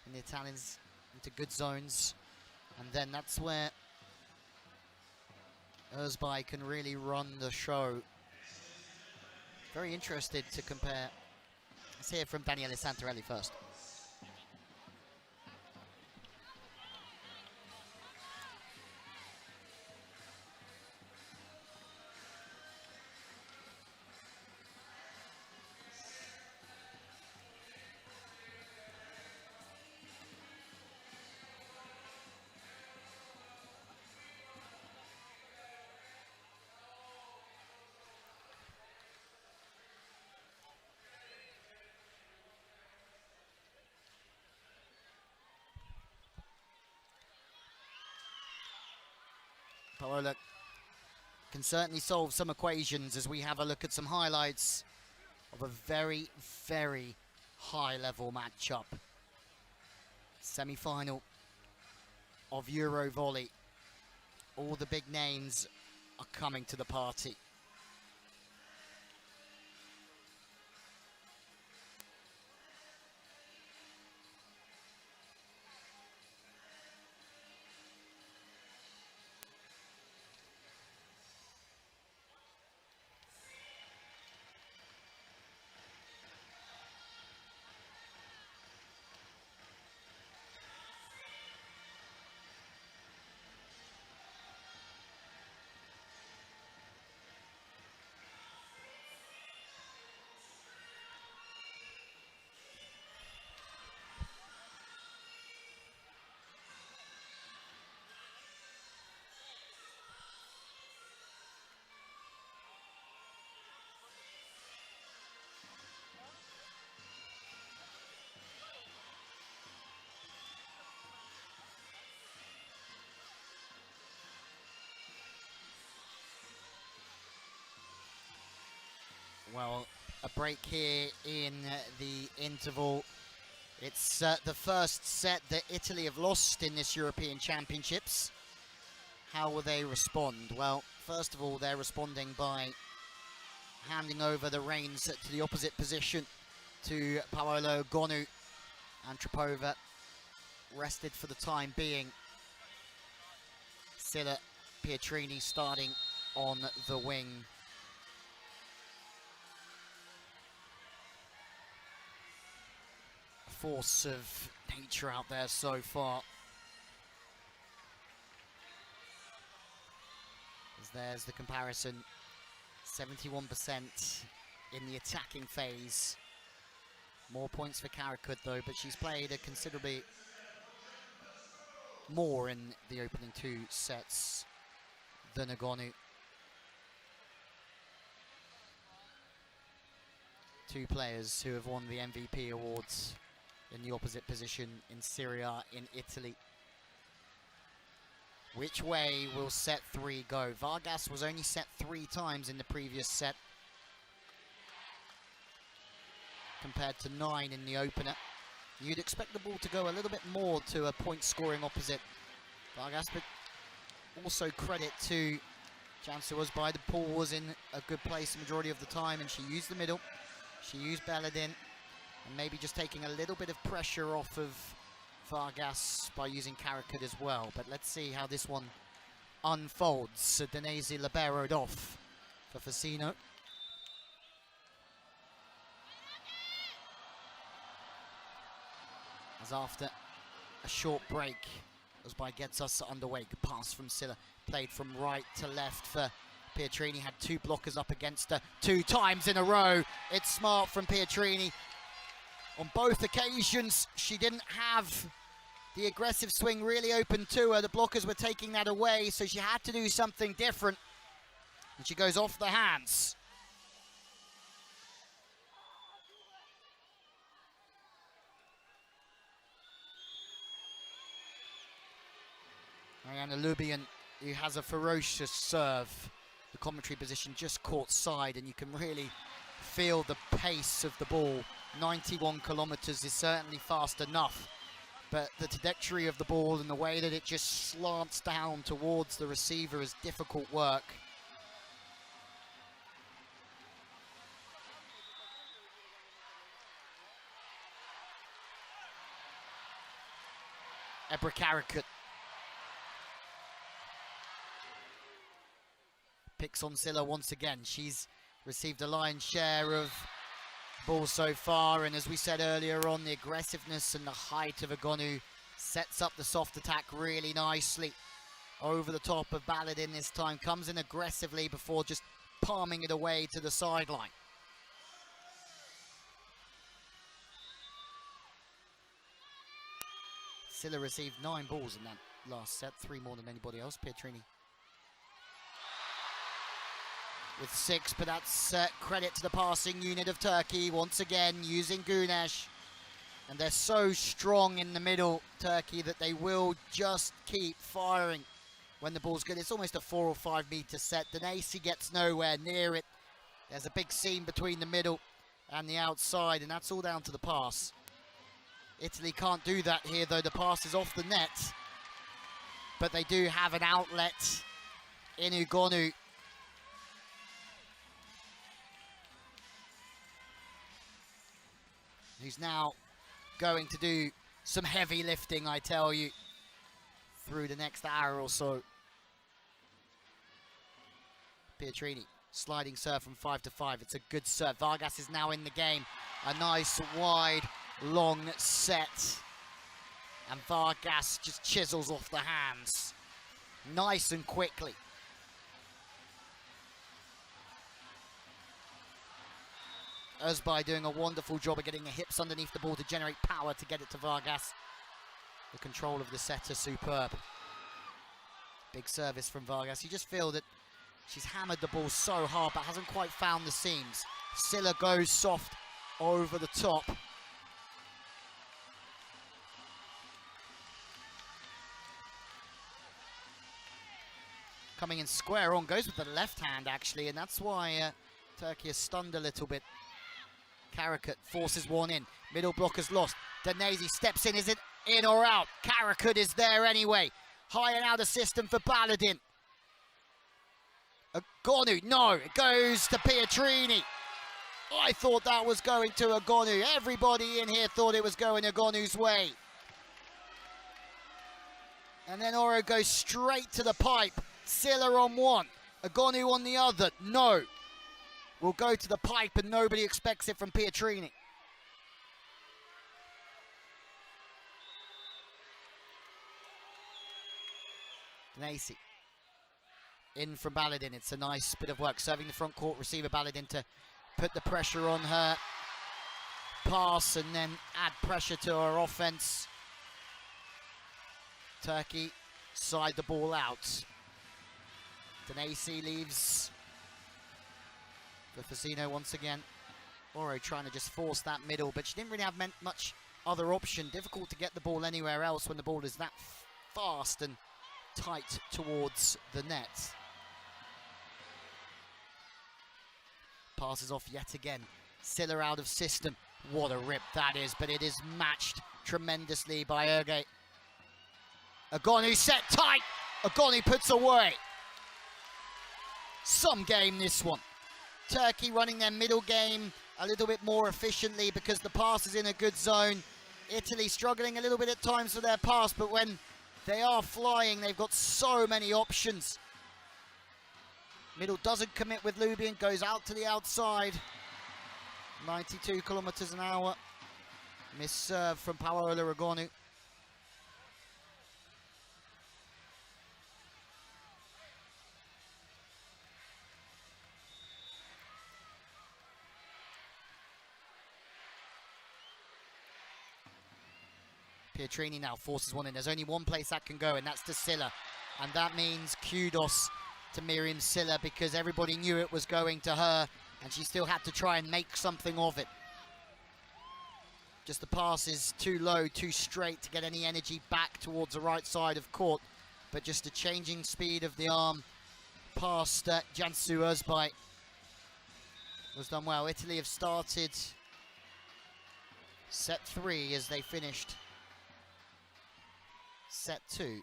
in the Italians into good zones. And then that's where Özbay can really run the show. Very interested to compare. Let's hear from Daniele Santarelli first. Paola can certainly solve some equations as we have a look at some highlights of a very, very high-level matchup. Semi-final of EuroVolley. All the big names are coming to the party. Well, a break here in the interval. It's the first set that Italy have lost in this European Championships. How will they respond? Well, first of all, they're responding by handing over the reins to the opposite position to Paolo Gonu. Antropova rested for the time being. Silla Pietrini starting on the wing. Force of nature out there so far. As there's the comparison, 71% in the attacking phase. More points for Karakut though, but she's played a considerably more in the opening 2 sets than Agonu. 2 players who have won the MVP awards in the opposite position in Serie A in Italy. Which way will set 3 go? Vargas was only set 3 times in the previous set, compared to 9 in the opener. You'd expect the ball to go a little bit more to a point-scoring opposite Vargas, but also credit to Jansu Özbay. The ball was in a good place the majority of the time, and she used the middle. She used Belladin, and maybe just taking a little bit of pressure off of Vargas by using Karakut as well. But let's see how this one unfolds. Danese liberoed off for Facino. As after a short break, Özbay gets us underway. Good pass from Silla, played from right to left for Pietrini. Had 2 blockers up against her 2 times in a row. It's smart from Pietrini. On both occasions, she didn't have the aggressive swing really open to her. The blockers were taking that away, so she had to do something different. And she goes off the hands. Mariana Lubian, who has a ferocious serve. The commentary position just caught side, and you can really feel the pace of the ball. 91 kilometers is certainly fast enough, but the trajectory of the ball and the way that it just slants down towards the receiver is difficult work. Ebra Karakut picks on Silla once again. She's received a lion's share of balls so far, and as we said earlier on, the aggressiveness and the height of Agonu sets up the soft attack really nicely. Over the top of Baladin this time, comes in aggressively before just palming it away to the sideline. Silla received 9 balls in that last set, 3 more than anybody else. Pietrini with 6, but that's credit to the passing unit of Turkey, once again using Güneş. And they're so strong in the middle, Turkey, that they will just keep firing when the ball's good. It's almost a 4 or 5 meter set. Danese gets nowhere near it. There's a big seam between the middle and the outside, and that's all down to the pass. Italy can't do that here, though. The pass is off the net, but they do have an outlet in Ugonu. Who's now going to do some heavy lifting, I tell you, through the next hour or so. Pietrini, sliding serve from 5 to 5. It's a good serve. Vargas is now in the game. A nice, wide, long set. And Vargas just chisels off the hands. Nice and quickly. Özbay doing a wonderful job of getting the hips underneath the ball to generate power to get it to Vargas. The control of the setter, superb. Big service from Vargas. You just feel that she's hammered the ball so hard but hasn't quite found the seams. Silla goes soft over the top. Coming in square on, goes with the left hand actually, and that's why Turkey is stunned a little bit. Karakut forces one in. Middle blocker's lost. Danesi steps in. Is it in or out? Karakut is there anyway. High and out of system for Baladin. Agonu, no, it goes to Pietrini. I thought that was going to Agonu. Everybody in here thought it was going Agonu's way. And then Oro goes straight to the pipe. Silla on one, Agonu on the other. No. Will go to the pipe and nobody expects it from Pietrini. Danesi. In from Baladin. It's a nice bit of work. Serving the front court, receiver Baladin to put the pressure on her. Pass and then add pressure to her offense. Turkey side the ball out. Danesi leaves for Fasino once again. Oro trying to just force that middle, but she didn't really have much other option. Difficult to get the ball anywhere else when the ball is that fast and tight towards the net. Passes off yet again. Silla out of system. What a rip that is, but it is matched tremendously by Erge. Agonu set tight. Agonu puts away. Some game this one. Turkey running their middle game a little bit more efficiently because the pass is in a good zone. Italy struggling a little bit at times for their pass, but when they are flying, they've got so many options. Middle doesn't commit with Lubian, goes out to the outside. 92 kilometers an hour. Miss serve from Paola Agonu. Pietrini now forces one in. There's only one place that can go, and that's to Silla. And that means kudos to Miriam Silla because everybody knew it was going to her, and she still had to try and make something of it. Just the pass is too low, too straight to get any energy back towards the right side of court. But just a changing speed of the arm past Cansu Özbay was done well. Italy have started set 3 as they finished set 2.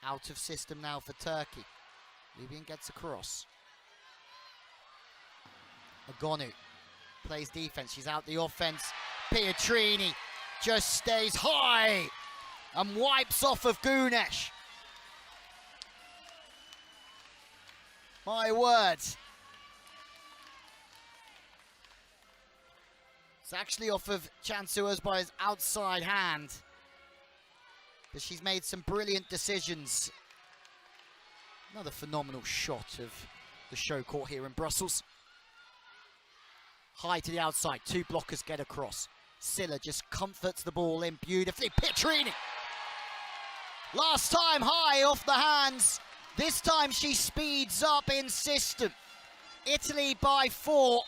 Out of system now for Turkey. Lubian gets across. Agonu plays defense. She's out the offense. Pietrini just stays high and wipes off of Gunesh. My word. It's actually off of Cansu Özbay's outside hand. But she's made some brilliant decisions. Another phenomenal shot of the show court here in Brussels. High to the outside, 2 blockers get across. Silla just comforts the ball in beautifully. Pietrini! Last time high off the hands. This time she speeds up in system. Italy by 4.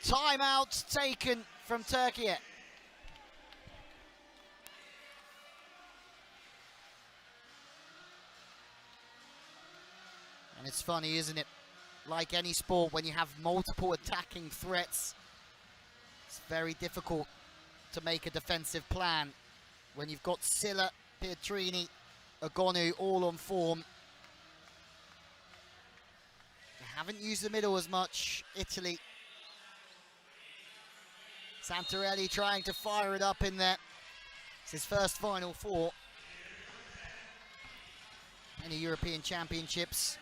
Timeout taken from Turkey. And it's funny, isn't it? Like any sport, when you have multiple attacking threats, it's very difficult to make a defensive plan. When you've got Silla, Pietrini, Agonu all on form. They haven't used the middle as much, Italy. Santarelli trying to fire it up in there. It's his first Final Four in the European Championships.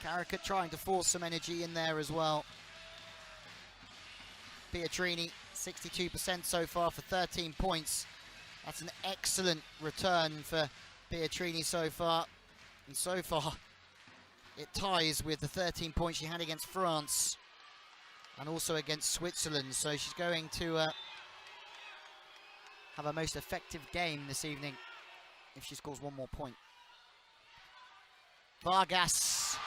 Karakut trying to force some energy in there as well. Pietrini, 62% so far for 13 points. That's an excellent return for Pietrini so far. And so far, it ties with the 13 points she had against France and also against Switzerland. So she's going to have a most effective game this evening if she scores one more point. Vargas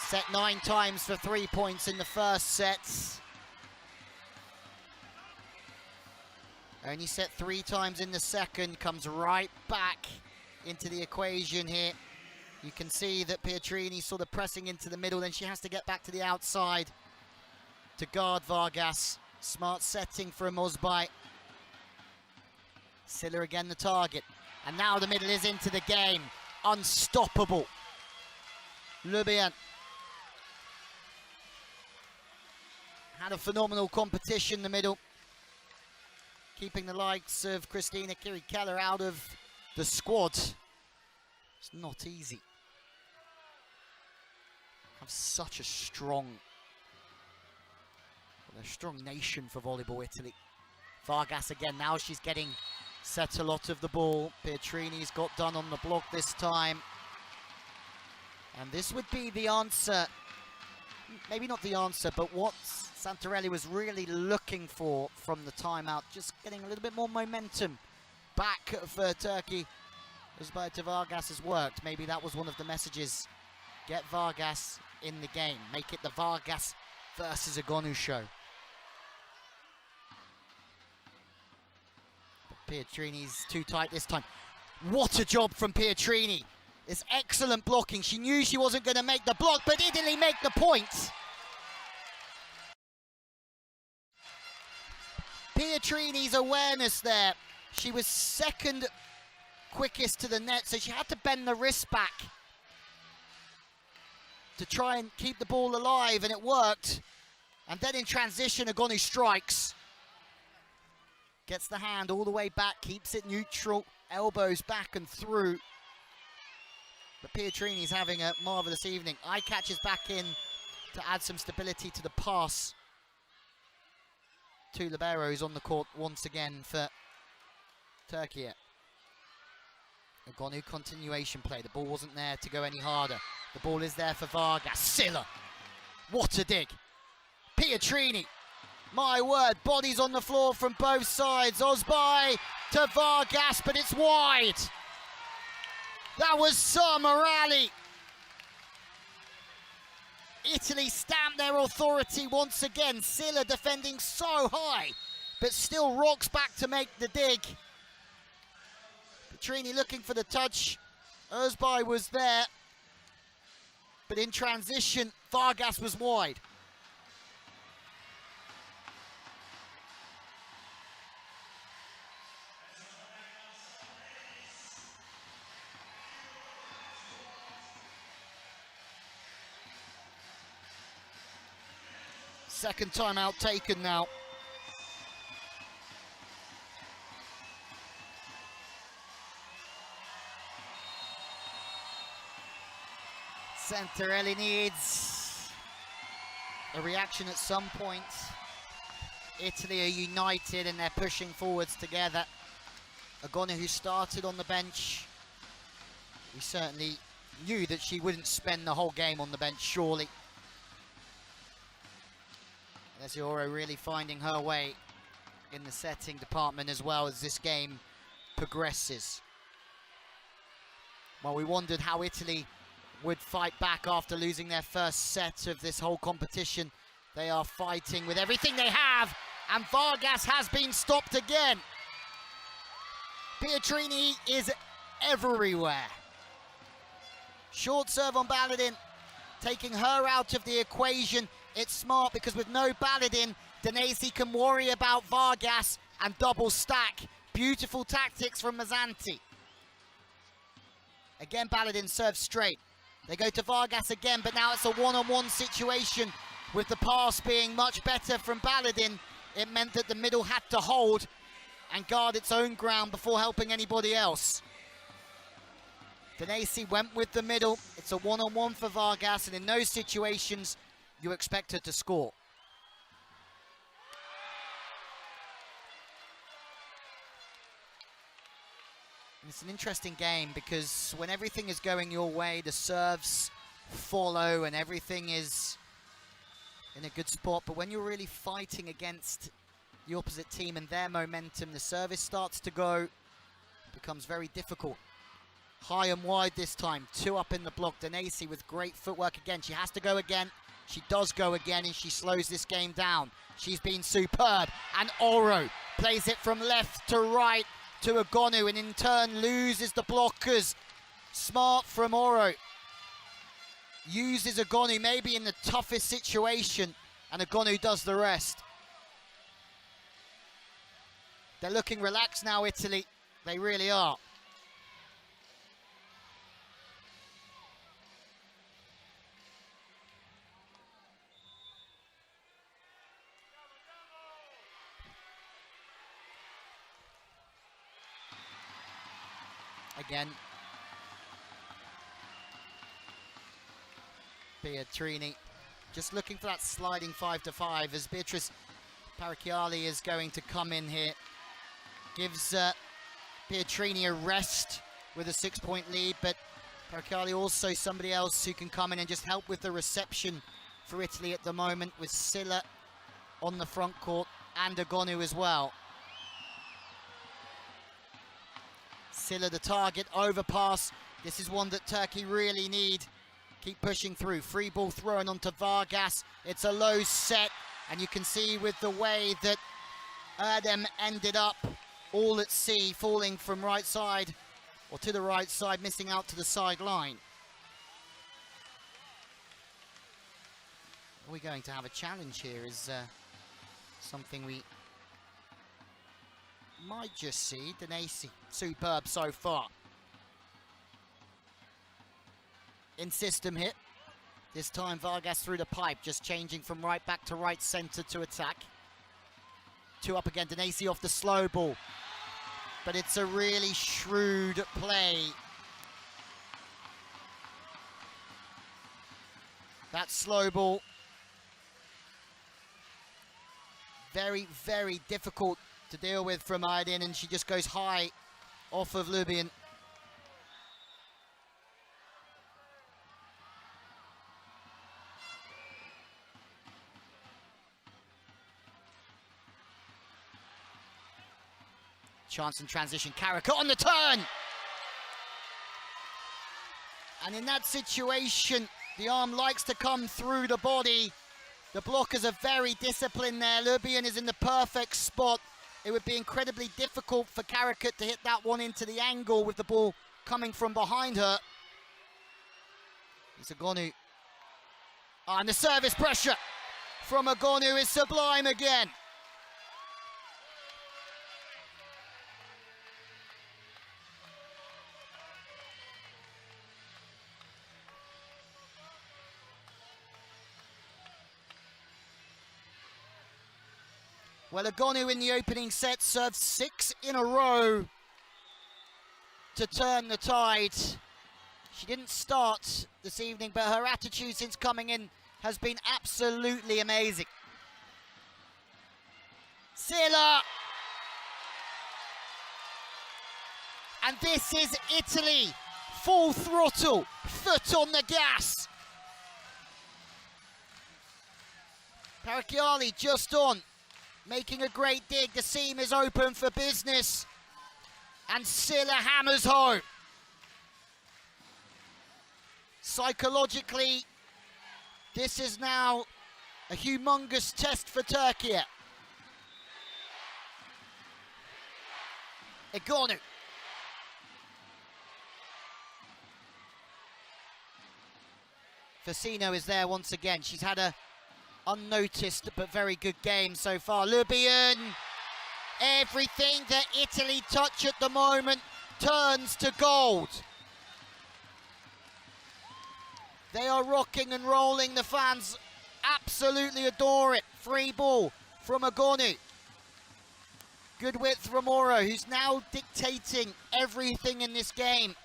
set 9 times for 3 points in the first set. Only set 3 times in the second, comes right back into the equation here. You can see that Pietrini sort of pressing into the middle, then she has to get back to the outside to guard Vargas. Smart setting from Ozbay. Silla again the target. And now the middle is into the game. Unstoppable. Lubien had a phenomenal competition in the middle, keeping the likes of Christina Kiri-Keller out of the squad. It's not easy. Have such a strong nation for volleyball, Italy. Vargas again, now she's getting set a lot of the ball. Pietrini's got done on the block this time. And this would be the answer, maybe not the answer, but what Santarelli was really looking for from the timeout. Just getting a little bit more momentum back for Turkey. Ozbay to Vargas has worked. Maybe that was one of the messages. Get Vargas in the game. Make it the Vargas versus Egonu show. But Pietrini's too tight this time. What a job from Pietrini. It's excellent blocking. She knew she wasn't going to make the block, but Italy make the point. Pietrini's awareness there. She was second quickest to the net, so she had to bend the wrist back to try and keep the ball alive, and it worked. And then in transition, Egonu strikes. Gets the hand all the way back, keeps it neutral, elbows back and through. But Pietrini's having a marvellous evening. Eye catches back in to add some stability to the pass. Two liberos on the court once again for Turkey. Egonu continuation play. The ball wasn't there to go any harder. The ball is there for Vargas. Silla. What a dig. Pietrini. My word, bodies on the floor from both sides. Ozbay to Vargas, but it's wide. That was Morali. Italy stamped their authority once again. Silla defending so high, but still rocks back to make the dig. Pietrini looking for the touch. Ozbay was there, but in transition, Vargas was wide. Second timeout taken now. Santarelli needs a reaction at some point. Italy are united and they're pushing forwards together. Egonu, who started on the bench, we certainly knew that she wouldn't spend the whole game on the bench, surely. Euro really finding her way in the setting department as well as this game progresses. Well, we wondered how Italy would fight back after losing their first set of this whole competition. They are fighting with everything they have, and Vargas has been stopped again. Pietrini is everywhere. Short serve on Baladin, taking her out of the equation. It's smart because with no Baladin, Danesi can worry about Vargas and double stack. Beautiful tactics from Mazzanti. Again, Baladin serves straight. They go to Vargas again, but now it's a one-on-one situation with the pass being much better from Baladin. It meant that the middle had to hold and guard its own ground before helping anybody else. Danesi went with the middle. It's a one-on-one for Vargas, and in those situations, you expect her to score. And it's an interesting game because when everything is going your way, the serves follow and everything is in a good spot. But when you're really fighting against the opposite team and their momentum, the service starts to go, it becomes very difficult. High and wide this time, two up in the block. Danesi with great footwork again. She has to go again. She does go again, and she slows this game down. She's been superb. And Oro plays it from left to right to Egonu, and in turn loses the blockers. Smart from Oro. uses Agonu maybe in the toughest situation, and Agonu does the rest. They're looking relaxed now, Italy. They really are. Again, Pietrini just looking for that sliding 5-5 as Beatrice Parachiali is going to come in here. Gives Pietrini a rest with a 6-point lead, but Parachiali also somebody else who can come in and just help with the reception for Italy at the moment, with Silla on the front court and Agonu as well. Silla the target, overpass. This is one that Turkey really need. Keep pushing through. Free ball thrown onto Vargas. It's a low set, and you can see with the way that Erdem ended up all at sea, falling from right side, or to the right side, missing out to the sideline. Are we going to have a challenge here is something we might just see. Denesi, superb so far. In system hit. This time Vargas through the pipe, just changing from right back to right centre to attack. 2 up again, Denesi off the slow ball. But it's a really shrewd play. That slow ball. Very, very difficult to deal with from Aydin, and she just goes high off of Lubin. Chance in transition, Karakut on the turn! And in that situation, the arm likes to come through the body. The blockers are very disciplined there. Lubin is in the perfect spot. It would be incredibly difficult for Karakut to hit that one into the angle with the ball coming from behind her. It's Agonu. And the service pressure from Agonu is sublime again. Well, Agonu in the opening set served 6 in a row to turn the tide. She didn't start this evening, but her attitude since coming in has been absolutely amazing. Silla! And this is Italy, full throttle, foot on the gas. Parachiali just on. Making a great dig, the seam is open for business, and Silla hammers home. Psychologically, this is now a humongous test for Turkey. Agonu. Facino is there once again. She's had a unnoticed but very good game so far. Lubin, everything that Italy touch at the moment turns to gold. They are rocking and rolling. The fans absolutely adore it. Free ball from Agonu. Good width from Oro, who's now dictating everything in this game.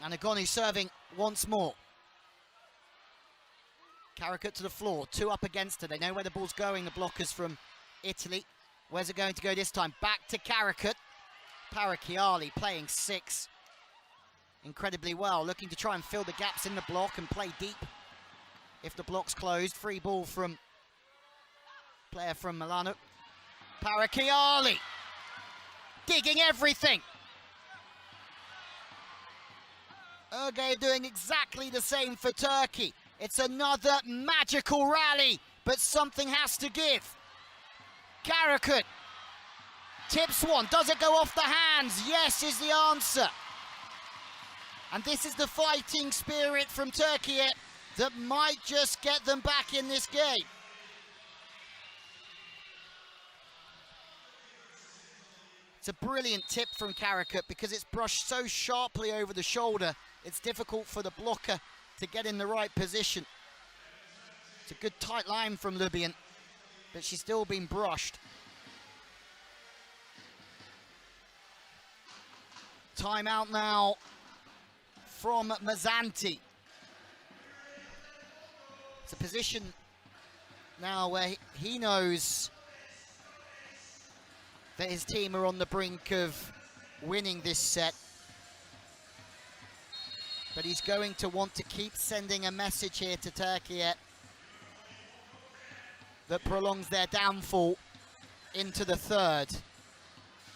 And Agonu serving once more. Karakut to the floor, 2 up against her. They know where the ball's going, the blockers from Italy. Where's it going to go this time? Back to Karakut. Parachiali playing 6 incredibly well, looking to try and fill the gaps in the block and play deep if the block's closed. Free ball from player from Milano. Parachiali digging everything. Ergay doing exactly the same for Turkey. It's another magical rally, but something has to give. Karakut Tips one, does it go off the hands? Yes is the answer. And this is the fighting spirit from Türkiye that might just get them back in this game. It's a brilliant tip from Karaköt because it's brushed so sharply over the shoulder, it's difficult for the blocker to get in the right position. It's a good tight line from Libyan, but she's still been brushed. Timeout now from Mazzanti. It's a position now where he knows that his team are on the brink of winning this set. But he's going to want to keep sending a message here to Türkiye that prolongs their downfall into the third.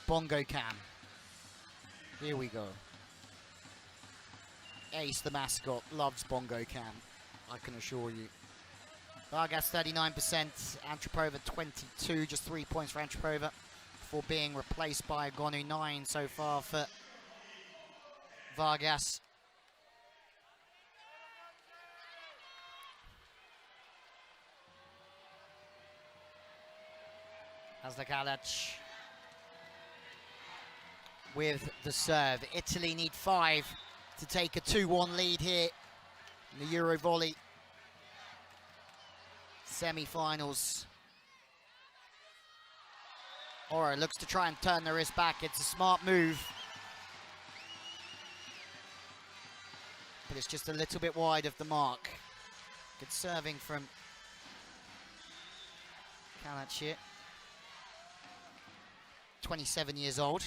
Bongo cam. Here we go. Ace, the mascot, loves Bongo cam, I can assure you. Vargas 39%, Antropova 22, just 3 points for Antropova before being replaced by Gonu. 9 so far for Vargas. Kalac with the serve. Italy need 5 to take a 2-1 lead here in the EuroVolley semi-finals. Oro looks to try and turn the wrist back. It's a smart move, but it's just a little bit wide of the mark. Good serving from Kalac here. 27 years old.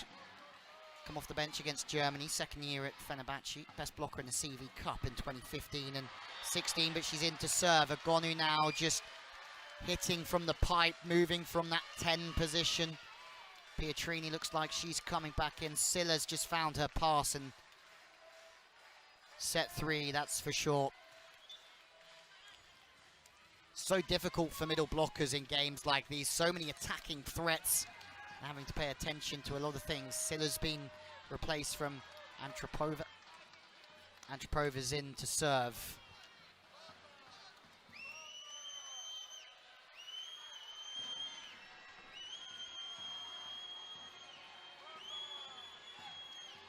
Come off the bench against Germany, second year at Fenerbahce. Best blocker in the CEV Cup in 2015 and 16, but she's in to serve. Agonu now just hitting from the pipe, moving from that 10 position. Pietrini looks like she's coming back in. Silla's just found her pass in set 3, that's for sure. So difficult for middle blockers in games like these. So many attacking threats. Having to pay attention to a lot of things. Silla's been replaced from Antropova. Antropova's in to serve.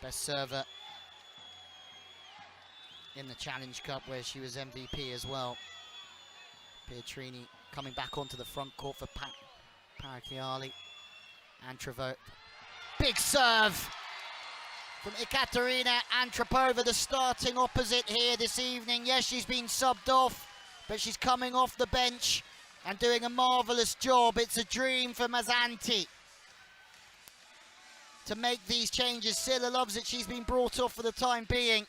Best server in the Challenge Cup where she was MVP as well. Pietrini coming back onto the front court for Parakiali. Antrovo, big serve from Ekaterina Antropova, the starting opposite here this evening. Yes, she's been subbed off, but she's coming off the bench and doing a marvellous job. It's a dream for Mazzanti to make these changes. Silla loves it. She's been brought off for the time being.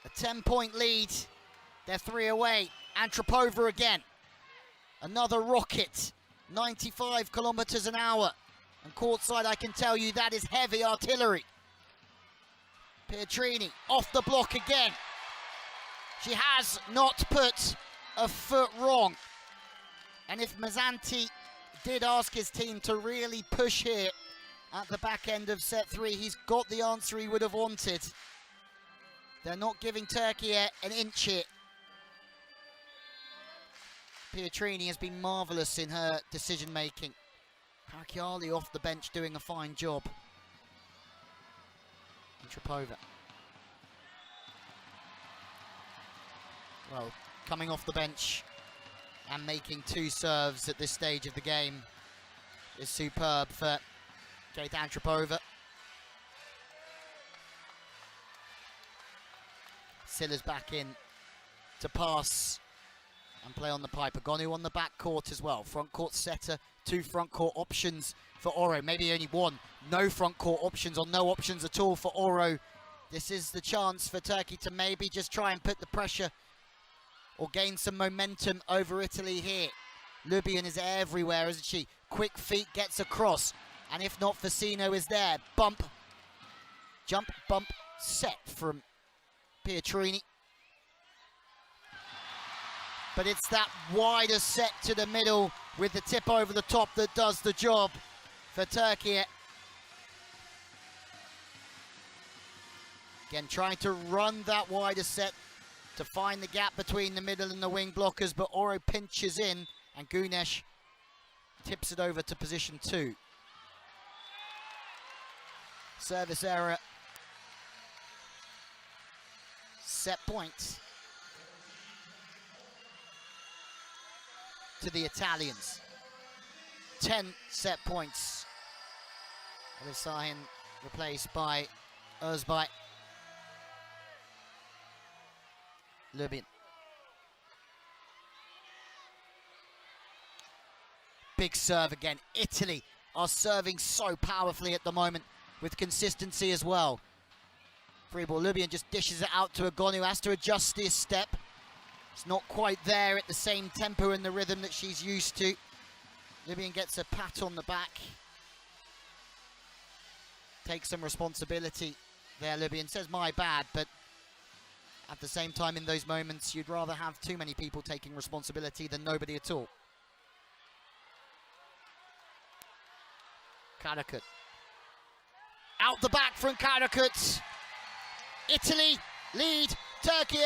A 10-point lead. They're 3 away. Antropova again. Another rocket. 95 kilometers an hour. And courtside, I can tell you that is heavy artillery. Pietrini off the block again. She has not put a foot wrong. And if Mazzanti did ask his team to really push here at the back end of set 3, he's got the answer he would have wanted. They're not giving Türkiye an inch here. Pietrini has been marvellous in her decision-making. Parakiali off the bench doing a fine job. Antropova. Well, coming off the bench and making 2 serves at this stage of the game is superb for Kate Antropova. Silla's back in to pass and play on the pipe. Agonu on the back court as well. Front court setter, 2 front court options for Oro. Maybe only 1. No front court options or no options at all for Oro. This is the chance for Turkey to maybe just try and put the pressure or gain some momentum over Italy here. Libyan is everywhere, isn't she? Quick feet, gets across. And if not, Facino is there. Bump, jump, bump, set from Pietrini. but it's that wider set to the middle with the tip over the top that does the job for Turkey. Again, trying to run that wider set to find the gap between the middle and the wing blockers, but Oro pinches in and Güneş tips it over to position 2. Service error. Set point to the Italians. 10 set points. Elif Sahin replaced by Özbay. Lubin. Big serve again. Italy are serving so powerfully at the moment with consistency as well. Free ball, Lubin just dishes it out to Agonu, who has to adjust his step. It's not quite there at the same tempo and the rhythm that she's used to. Lubin gets a pat on the back. Takes some responsibility there, Lubin. Says my bad, but at the same time, in those moments, you'd rather have too many people taking responsibility than nobody at all. Karakut. Out the back from Karakut. Italy lead Turkey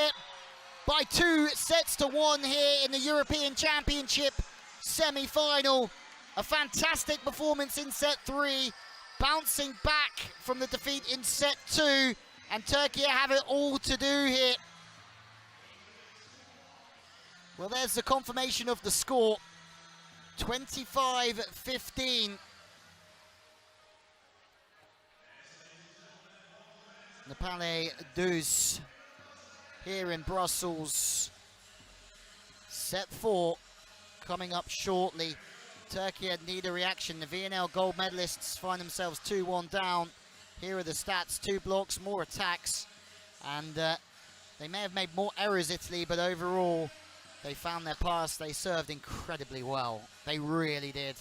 by 2-1 here in the European Championship semi-final. A fantastic performance in set 3, bouncing back from the defeat in set 2. And Turkey have it all to do here. Well, there's the confirmation of the score. 25-15. The Palais Douze here in Brussels. Set 4 coming up shortly. Turkey need a reaction. The VNL gold medalists find themselves 2-1 down. Here are the stats: 2 blocks, more attacks, and they may have made more errors, Italy, but overall they found their pass. They served incredibly well. They really did.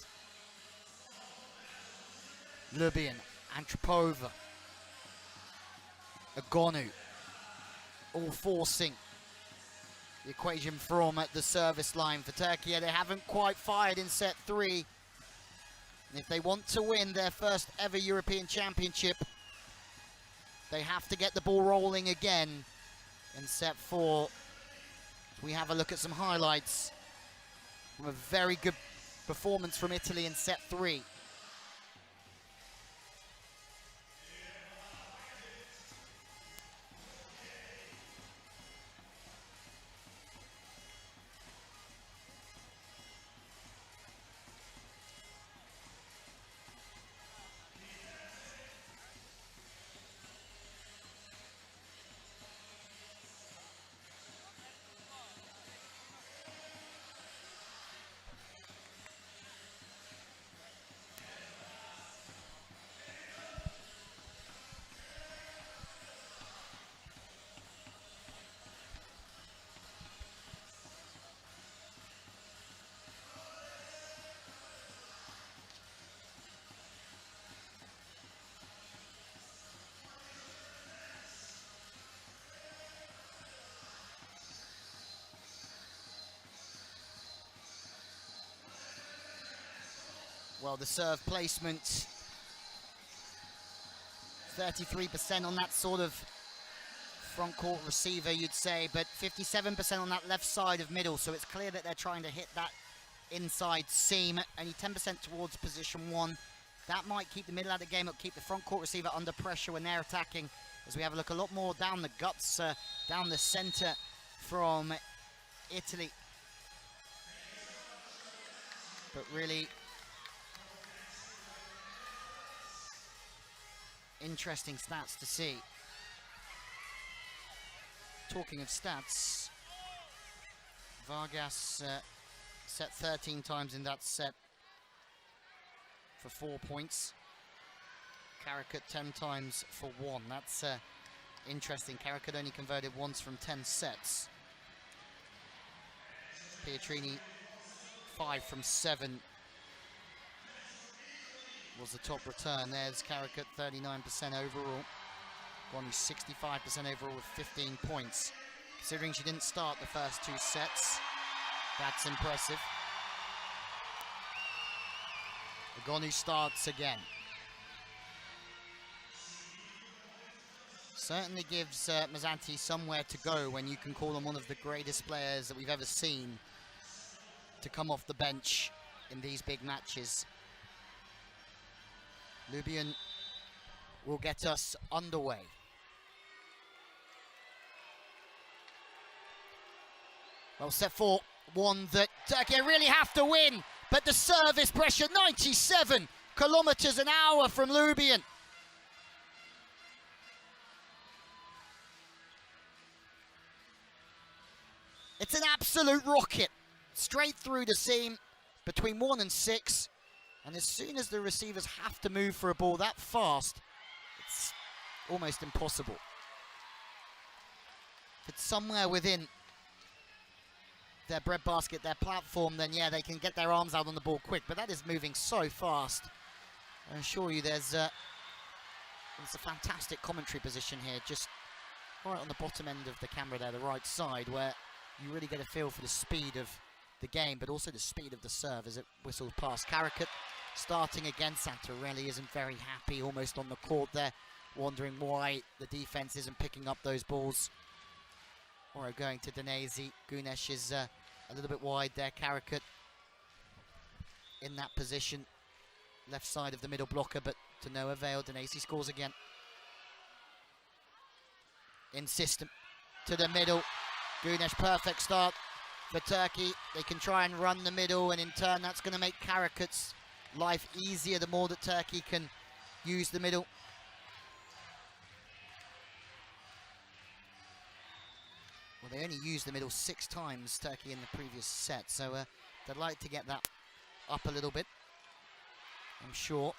Lubin, Antropova, Agonu, all forcing the equation from the service line for Turkey. They haven't quite fired in set 3. And if they want to win their first ever European Championship, they have to get the ball rolling again in set 4. We have a look at some highlights from a very good performance from Italy in set 3. Well, the serve placement, 33% on that sort of front court receiver, you'd say, but 57% on that left side of middle, so it's clear that they're trying to hit that inside seam. Only 10% towards position 1. That might keep the middle out of the game, it'll keep the front court receiver under pressure when they're attacking, as we have a look a lot more down the guts, down the center from Italy. But really interesting stats to see. Talking of stats, Vargas set 13 times in that set for 4 points. Karakut 10 times for 1. That's interesting. Karakut only converted once from 10 sets. Pietrini 5 from 7 was the top return. There's Karakut, 39% overall. Gwanu 65% overall with 15 points. Considering she didn't start the first 2 sets, That's impressive. Egonu starts again. Certainly gives Mazzanti somewhere to go when you can call him one of the greatest players that we've ever seen to come off the bench in these big matches. Lubian will get us underway. Well, set for one that Turkey really have to win, but the service pressure, 97 kilometers an hour from Lubian. It's an absolute rocket, straight through the seam between 1 and 6. And as soon as the receivers have to move for a ball that fast, it's almost impossible. If it's somewhere within their breadbasket, their platform, then yeah, they can get their arms out on the ball quick. But that is moving so fast. I assure you there's a fantastic commentary position here, just right on the bottom end of the camera there, the right side, where you really get a feel for the speed of the game, but also the speed of the serve as it whistles past. Karakut starting again. Santarelli isn't very happy, almost on the court there, wondering why the defense isn't picking up those balls. Or going to Danesi. Gunesh is a little bit wide there. Karakut in that position, left side of the middle blocker, but to no avail. Danesi scores again. In system to the middle. Gunesh, perfect start for Turkey. They can try and run the middle, and in turn that's going to make Karakut's life easier the more that Turkey can use the middle. Well, they only used the middle 6 times, Turkey, in the previous set, so they'd like to get that up a little bit, I'm sure.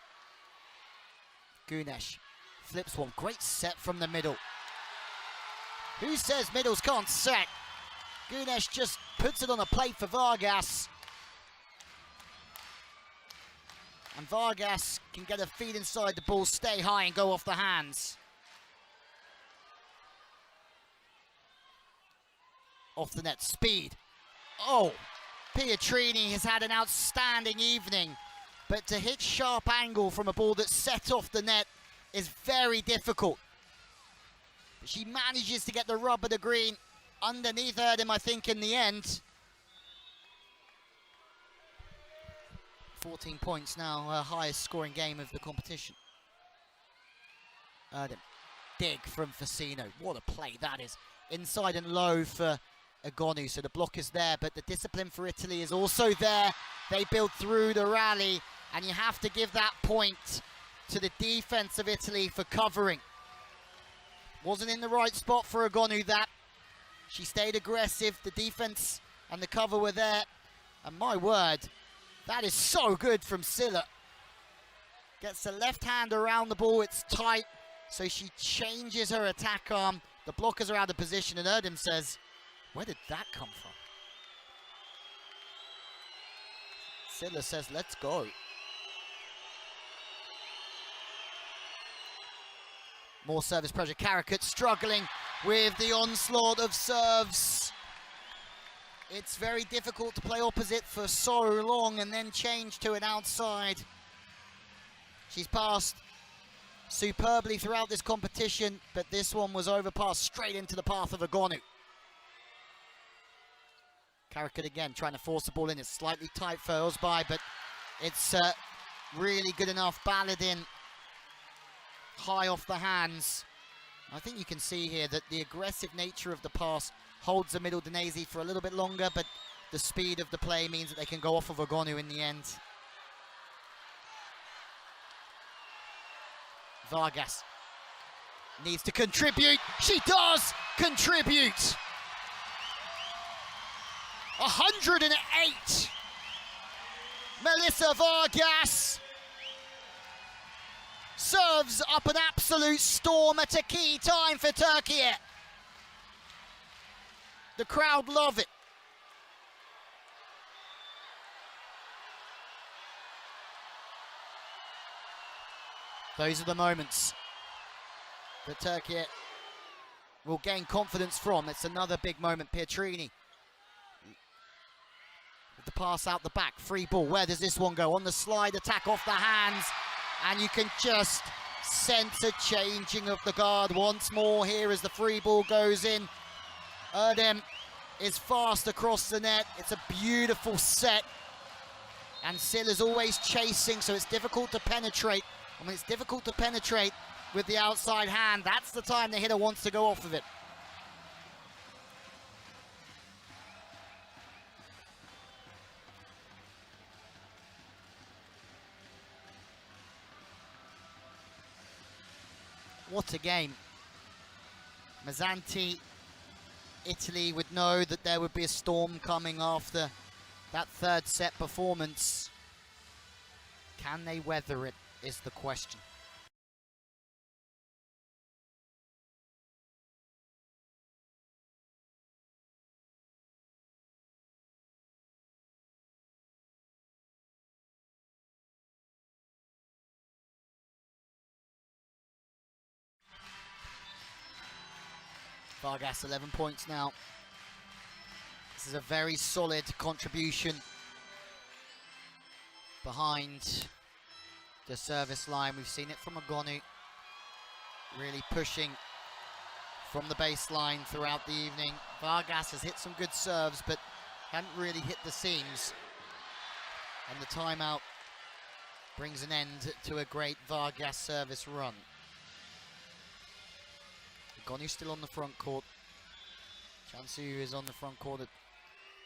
Gunesh flips one. Great set from the middle. Who says middles can't set? Gunesh just puts it on a plate for Vargas. And Vargas can get a feed inside the ball, stay high and go off the hands. Off the net, speed. Oh, Pietrini has had an outstanding evening, but to hit sharp angle from a ball that's set off the net is very difficult. She manages to get the rub of the green underneath Erdem, I think, in the end. 14 points now, highest scoring game of the competition. Erdem, dig from Facino. What a play that is. Inside and low for Egonu, so the block is there, but the discipline for Italy is also there. They build through the rally, and you have to give that point to the defense of Italy for covering. Wasn't in the right spot for Egonu, that. She stayed aggressive, the defense and the cover were there. And my word, that is so good from Silla. Gets the left hand around the ball, it's tight, so she changes her attack arm. The blockers are out of position, and Erdem says, where did that come from? Silla says, let's go. More service pressure. Karakut struggling with the onslaught of serves. It's very difficult to play opposite for so long and then change to an outside. She's passed superbly throughout this competition, but this one was overpassed straight into the path of Egonu. Karakut again trying to force the ball in. It's slightly tight for Özbay, but it's really good enough. Baladin high off the hands. I think you can see here that the aggressive nature of the pass holds the middle Danesi for a little bit longer, but the speed of the play means that they can go off of Egonu in the end. Vargas needs to contribute. She does contribute. 108. Melissa Vargas serves up an absolute storm at a key time for Turkey. The crowd love it. Those are the moments that Turkey will gain confidence from. It's another big moment. Pietrini The pass out the back, free ball. Where does this one go? On the slide, attack off the hands, and you can just sense a changing of the guard once more here as the free ball goes in. Erdem is fast across the net. It's a beautiful set, and Scylla's always chasing, so it's difficult to penetrate. I mean, it's difficult to penetrate with the outside hand. That's the time the hitter wants to go off of it. What a game. Mazzanti, Italy would know that there would be a storm coming after that third set performance. Can they weather it, is the question. Vargas 11 points now. This is a very solid contribution behind the service line. We've seen it from Agonu, really pushing from the baseline throughout the evening. Vargas has hit some good serves, but hadn't really hit the seams. And the timeout brings an end to a great Vargas service run. Agonu still on the front court. Cansu is on the front court.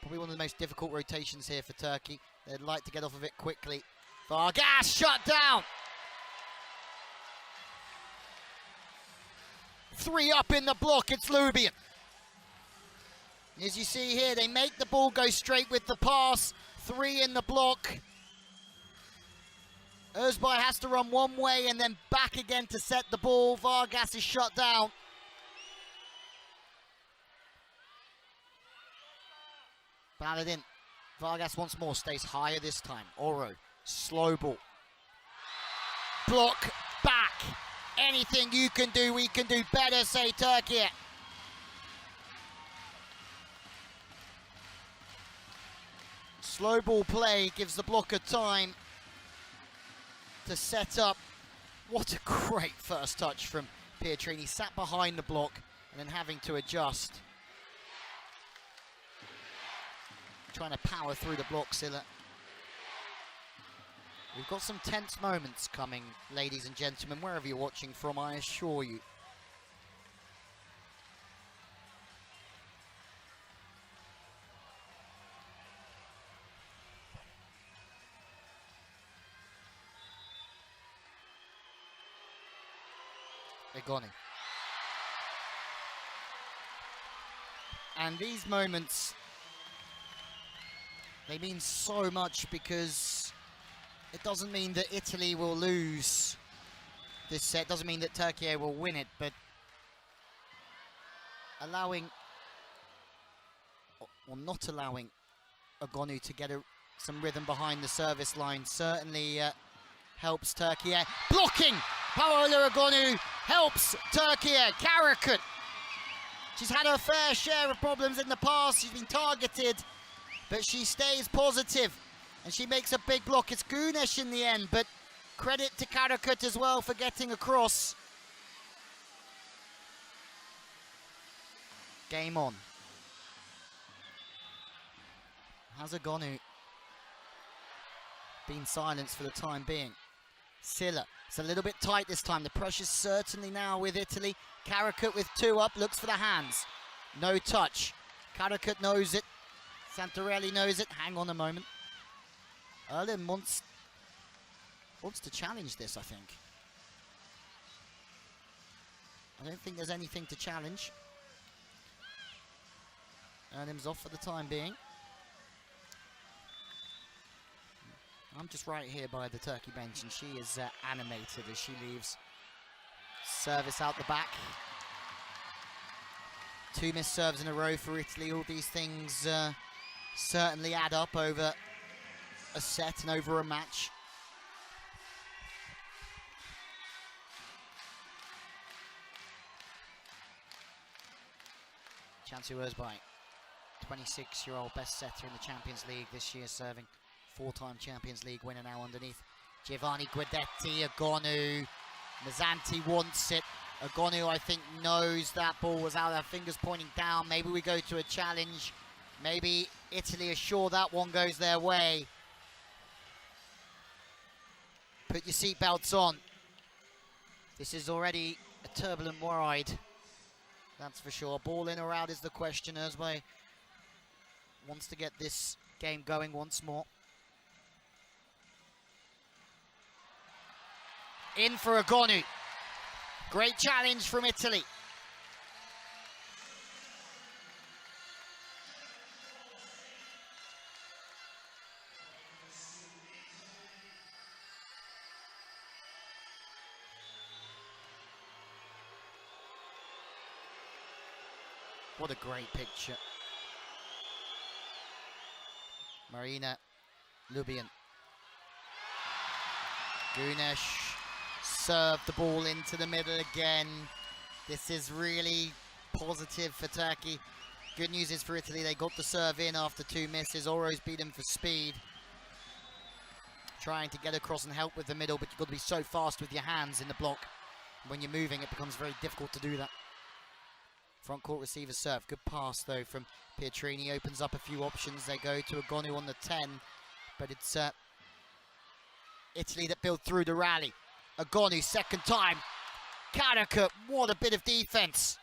Probably one of the most difficult rotations here for Turkey. They'd like to get off of it quickly. Vargas shut down. 3 up in the block, it's Lubian. As you see here, they make the ball go straight with the pass. 3 in the block. Özbay has to run one way and then back again to set the ball. Vargas is shut down. Baladin. Vargas once more stays higher this time. Oro, slow ball. Block, back. Anything you can do, we can do better, say Turkey. Slow ball play gives the blocker time to set up. What a great first touch from Pietrini. Sat behind the block and then having to adjust. Trying to power through the block, Scylla. We've got some tense moments coming, ladies and gentlemen, wherever you're watching from, I assure you. Agonu. And these moments, they mean so much because it doesn't mean that Italy will lose this set, doesn't mean that Turkey will win it, but allowing, or not allowing Agonu to get some rhythm behind the service line certainly helps Turkey. Blocking! Paola Agonu helps Turkey. Karakut. She's had her fair share of problems in the past. She's been targeted, but she stays positive and she makes a big block. It's Güneş in the end, but credit to Karakut as well for getting across. Game on. Has Agonu been silenced for the time being? Scylla, it's a little bit tight this time. The pressure's certainly now with Italy. Karakut with 2 up, looks for the hands. No touch. Karakut knows it. Santarelli knows it. Hang on a moment. Erlin wants to challenge this, I think. I don't think there's anything to challenge. Erlin's off for the time being. I'm just right here by the Turkey bench, and she is animated as she leaves. Service out the back. 2 missed serves in a row for Italy. All these things certainly add up over a set and over a match. Cansu Özbay. 26-year-old best setter in the Champions League this year, serving. 4-time Champions League winner now underneath. Giovanni Guidetti, Agonu. Mazzanti wants it. Agonu, I think, knows that ball was out, their fingers pointing down. Maybe we go to a challenge. Maybe Italy are sure that one goes their way. Put your seatbelts on. This is already a turbulent ride, that's for sure. Ball in or out is the question. Özbay wants to get this game going once more. In for Agonu. Great challenge from Italy. What a great picture. Marina Lubian. Gunesh served the ball into the middle again. This is really positive for Turkey. Good news is for Italy, they got the serve in after 2 misses. Oro's beat them for speed. Trying to get across and help with the middle, but you've got to be so fast with your hands in the block. When you're moving, it becomes very difficult to do that. Front court receiver serve. Good pass, though, from Pietrini. Opens up a few options. They go to Agonu on the 10. But it's Italy that build through the rally. Agonu, second time. Karakut, what a bit of defense.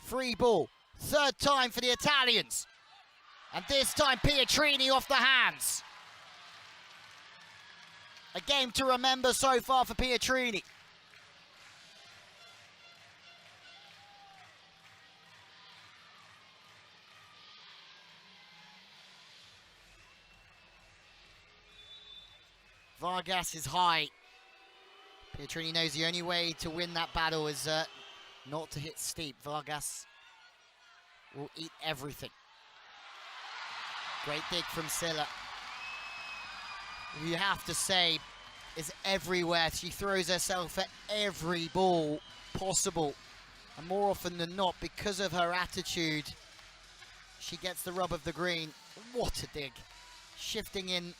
Free ball. Third time for the Italians. And this time, Pietrini off the hands. A game to remember so far for Pietrini. Vargas is high. Pietrini knows the only way to win that battle is not to hit steep. Vargas will eat everything. Great dig from Silla. You have to say is everywhere. She throws herself at every ball possible. And more often than not, because of her attitude, she gets the rub of the green. What a dig. Shifting in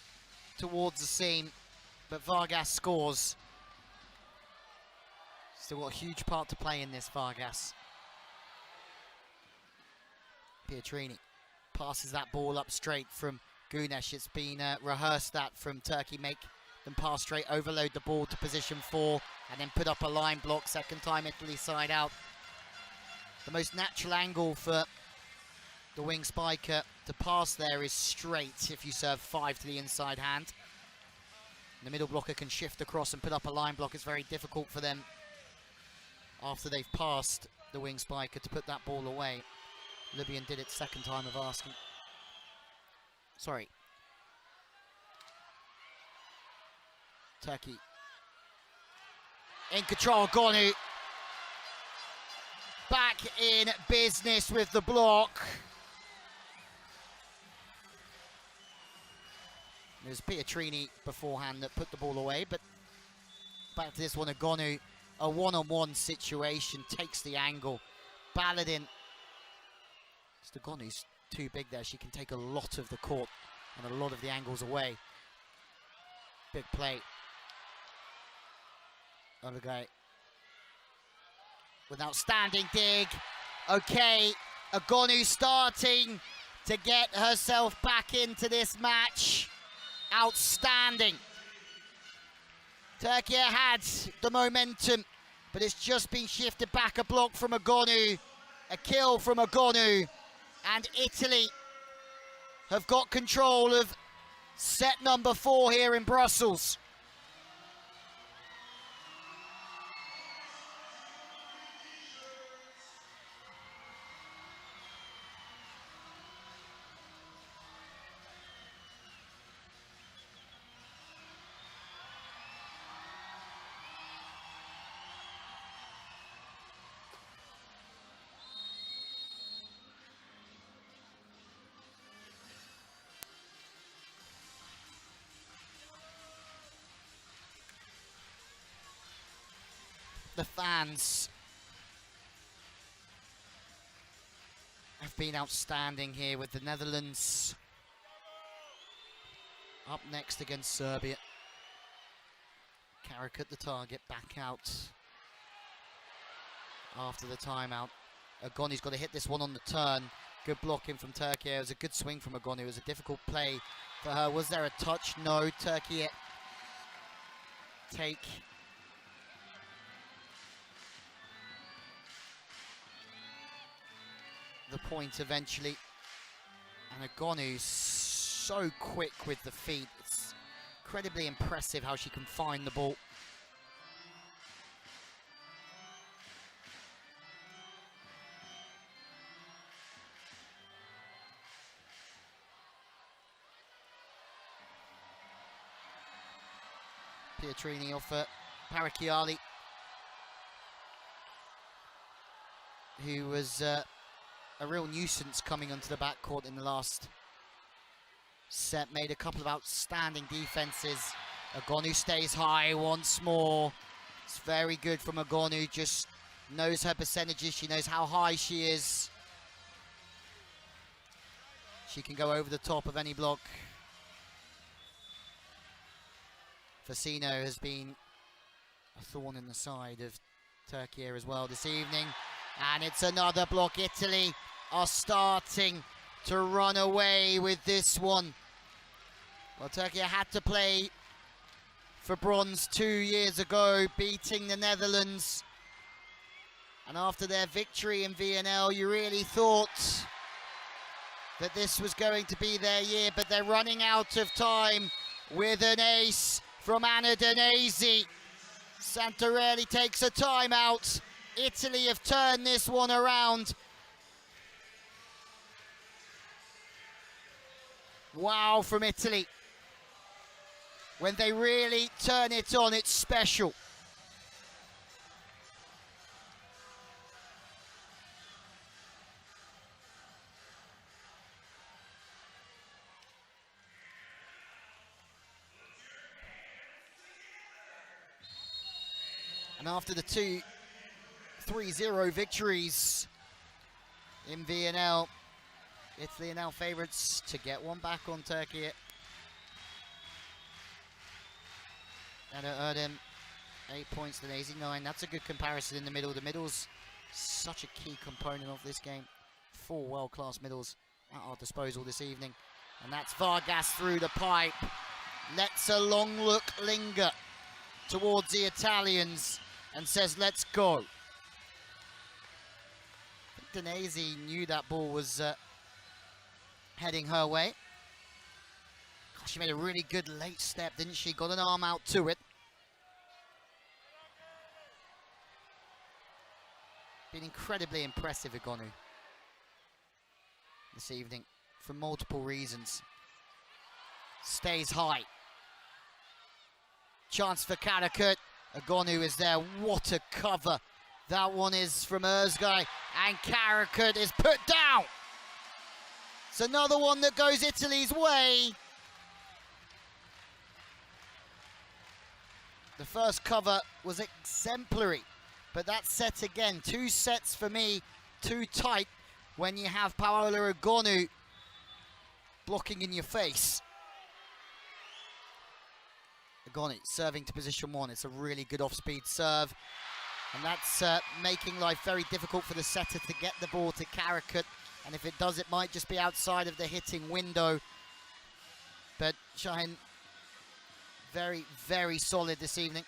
towards the seam. But Vargas scores. Still got a huge part to play in this, Vargas. Pietrini passes that ball up straight from Gunesh. It's been rehearsed that from Turkey. Make them pass straight, overload the ball to position 4, and then put up a line block. Second time Italy side out. The most natural angle for the wing spiker to pass there is straight if you serve 5 to the inside hand. The middle blocker can shift across and put up a line block. It's very difficult for them after they've passed the wing spiker to put that ball away. Libyan did it second time of asking. Sorry. Turkey in control. Agonu back in business with the block. It was Pietrini beforehand that put the ball away, but back to this one. Agonu, a one-on-one situation, takes the angle. Baladin. Agonu's too big there. She can take a lot of the court and a lot of the angles away. Big play. Olagai with outstanding dig. Okay, Agonu starting to get herself back into this match. Outstanding. Turkey had the momentum, but it's just been shifted back. A block from Agonu, a kill from Agonu, and Italy have got control of set number 4 here in Brussels. The fans have been outstanding here, with the Netherlands up next against Serbia. Carrick at the target, back out after the timeout. Agoni's got to hit this one on the turn. Good blocking from Turkey. It was a good swing from Agoni. It was a difficult play for her. Was there a touch? No. Turkey take the point eventually. And Agoni's so quick with the feet. It's incredibly impressive how she can find the ball. Pietrini off Parakiali, who was a real nuisance coming onto the backcourt in the last set. Made a couple of outstanding defenses. Agonu stays high once more. It's very good from Agonu. Just knows her percentages. She knows how high she is. She can go over the top of any block. Fasino has been a thorn in the side of Turkey as well this evening. And it's another block. Italy are starting to run away with this one. Well, Turkey had to play for bronze 2 years ago, beating the Netherlands. And after their victory in VNL, you really thought that this was going to be their year, but they're running out of time with an ace from Anna Danesi. Santarelli takes a timeout. Italy have turned this one around. Wow from Italy. When they really turn it on, it's special. And after the 3-0 victories in VNL, Italy are now favourites to get one back on Turkey. And Erdem, 8 points to Daisy, 9. That's a good comparison in the middle. The middle's such a key component of this game. 4 world-class middles at our disposal this evening. And that's Vargas through the pipe. Lets a long look linger towards the Italians and says, let's go. I think Danesi knew that ball was heading her way. Gosh, she made a really good late step, didn't she? Got an arm out to it. Been incredibly impressive, Agonu, this evening, for multiple reasons. Stays high. Chance for Karakurt. Agonu is there. What a cover. That one is from Özgay. And Karakurt is put down. It's another one that goes Italy's way. The first cover was exemplary. But that set again. 2 sets for me. Too tight when you have Paola Agonu blocking in your face. Agoni serving to position 1. It's a really good off-speed serve. And that's making life very difficult for the setter to get the ball to Karakurt. And if it does, it might just be outside of the hitting window. But Şahin, very, very solid this evening.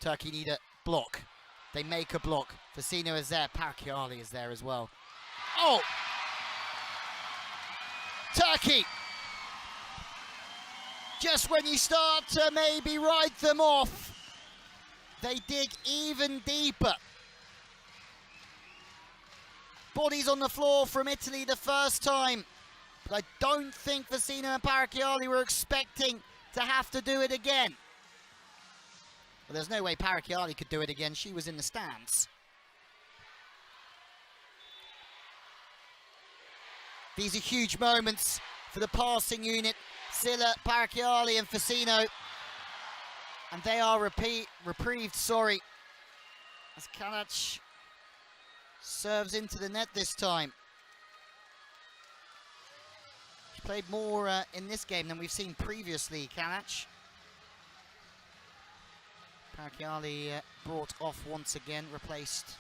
Turkey need a block. They make a block. Fasino is there. Parakiali is there as well. Oh! Turkey! Just when you start to maybe ride them off, they dig even deeper. Bodies on the floor from Italy the first time. But I don't think Fasino and Parakiali were expecting to have to do it again. But there's no way Parakiali could do it again. She was in the stands. These are huge moments for the passing unit. Silla, Parakiali and Facino. And they are reprieved, sorry. As Kalac serves into the net this time. She played more in this game than we've seen previously, Kalac. Parakiali brought off once again, replaced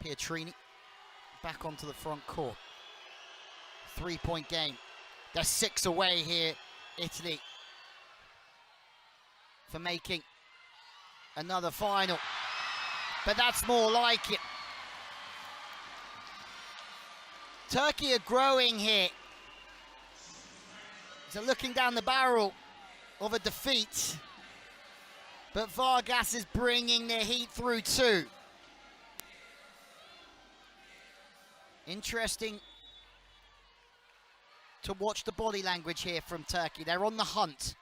Pietrini. Back onto the front court. 3-point game. They're 6 away here, Italy, for making another final. But that's more like it. Turkey are growing here. So looking down the barrel of a defeat. But Vargas is bringing their heat through too. Interesting to watch the body language here from Turkey. They're on the hunt.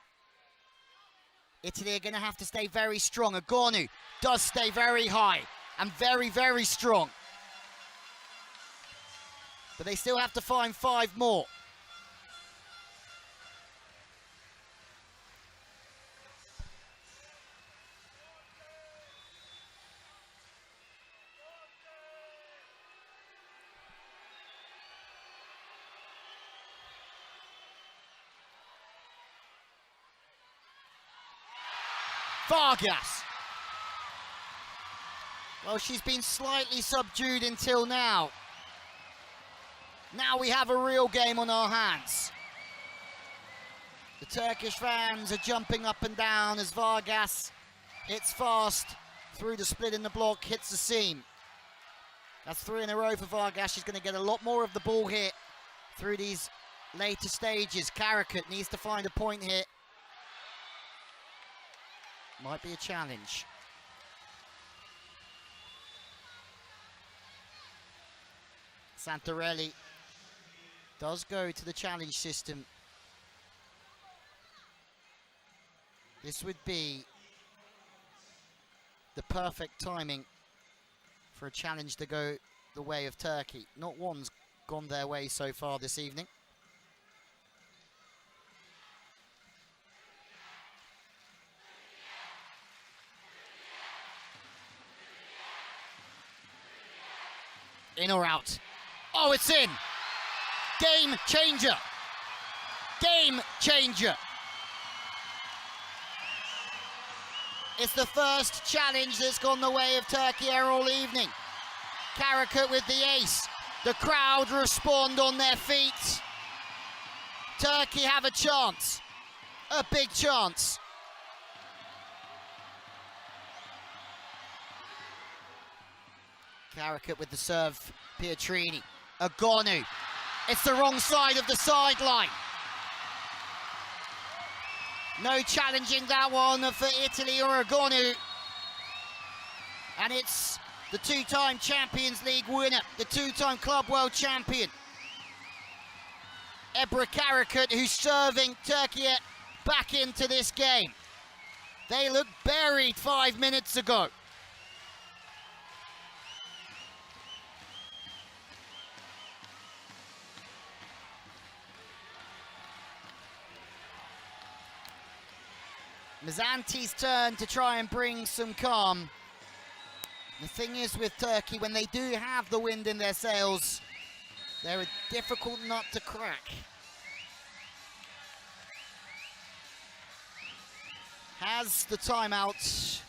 Italy are going to have to stay very strong. Agonu does stay very high and very, very strong. But they still have to find 5 more. Vargas. Well, she's been slightly subdued until now. Now we have a real game on our hands. The Turkish fans are jumping up and down as Vargas hits fast through the split in the block, hits the seam. That's 3 in a row for Vargas. She's going to get a lot more of the ball here through these later stages. Karakut needs to find a point here. Might be a challenge. Santarelli does go to the challenge system. This would be the perfect timing for a challenge to go the way of Turkey. Not one's gone their way so far this evening. In or out? Oh, it's in! Game changer! Game changer! It's the first challenge that's gone the way of Turkey all evening. Karakut with the ace. The crowd respond on their feet. Turkey have a chance. A big chance. Karakut with the serve, Pietrini. Agonu. It's the wrong side of the sideline. No challenging that one for Italy or Agonu. And it's the 2-time Champions League winner, the 2-time Club World Champion, Ebru Karakut, who's serving Turkey back into this game. They looked buried 5 minutes ago. Mizanti's turn to try and bring some calm. The thing is with Turkey, when they do have the wind in their sails, they're a difficult nut to crack. Has the timeout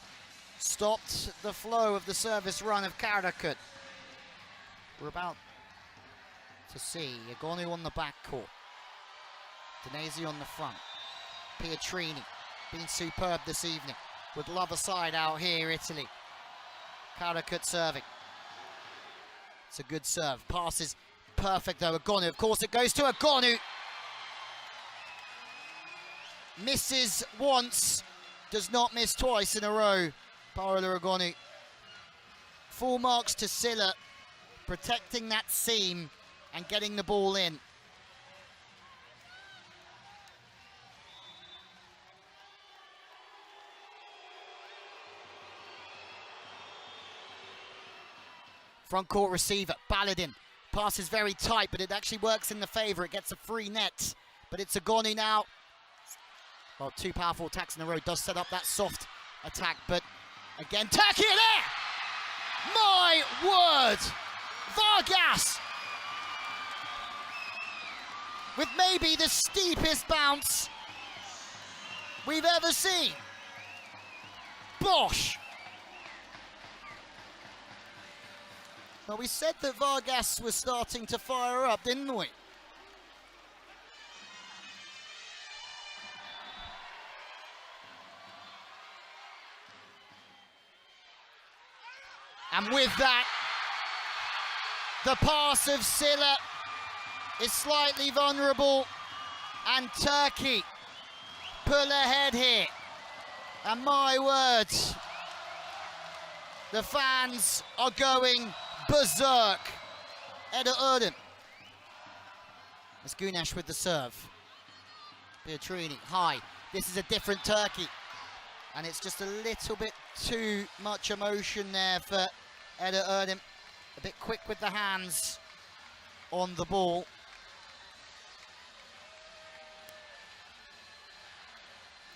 stopped the flow of the service run of Karakut? We're about to see Agonu on the backcourt. Danesi on the front. Pietrini been superb this evening. With love aside out here, Italy. Karakut serving. It's a good serve. Pass is perfect though. Agonu, of course it goes to Agonu. Misses once, does not miss twice in a row. Paola Agonu. Full marks to Silla, protecting that seam and getting the ball in. Front court receiver, Baladin. Pass is very tight, but it actually works in the favour. It gets a free net, but it's Agoni now. Well, two powerful attacks in a row does set up that soft attack, but again, Turkey there! My word! Vargas! With maybe the steepest bounce we've ever seen. Bosh! Well, we said that Vargas was starting to fire up, didn't we? And with that, the pass of Silla is slightly vulnerable, and Turkey pull ahead here. And my word, the fans are going berserk. Eda Erdem. It's Gunesh with the serve. Pietrini, high. This is a different Turkey. And it's just a little bit too much emotion there for Eda Erdem. A bit quick with the hands on the ball.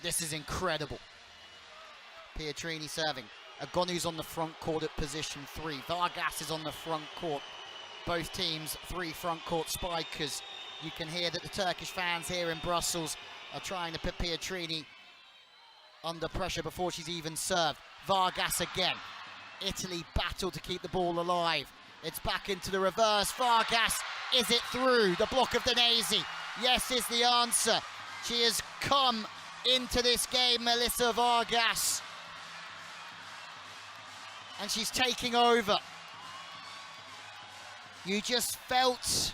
This is incredible. Pietrini serving. Agonu's on the front court at position 3. Vargas is on the front court. Both teams, 3 front court spikers. You can hear that the Turkish fans here in Brussels are trying to put Pietrini under pressure before she's even served. Vargas again. Italy battle to keep the ball alive. It's back into the reverse. Vargas, is it through? The block of Danesi. Yes is the answer. She has come into this game, Melissa Vargas. And she's taking over. You just felt,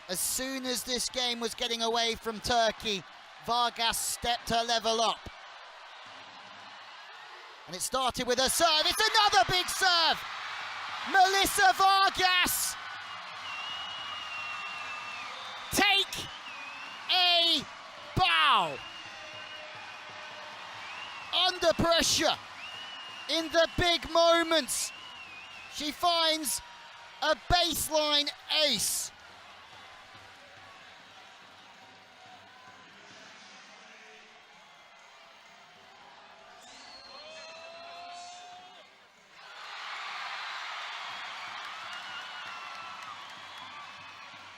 as soon as this game was getting away from Turkey, Vargas stepped her level up. And it started with a serve. It's another big serve. Melissa Vargas. Take a bow. Under pressure, in the big moments, she finds a baseline ace.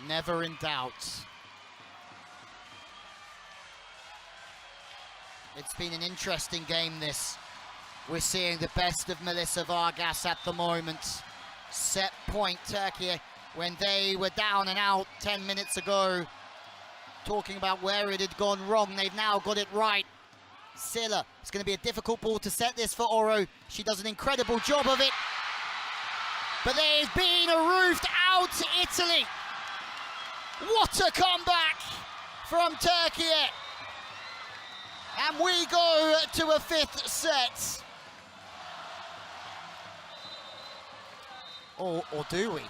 Never in doubt. It's been an interesting game, this. We're seeing the best of Melissa Vargas at the moment. Set point, Turkey, when they were down and out 10 minutes ago, talking about where it had gone wrong. They've now got it right. Silla, it's going to be a difficult ball to set this for Oro. She does an incredible job of it. But there's been a roofed out Italy. What a comeback from Turkey. And we go to a 5th set. Or do we?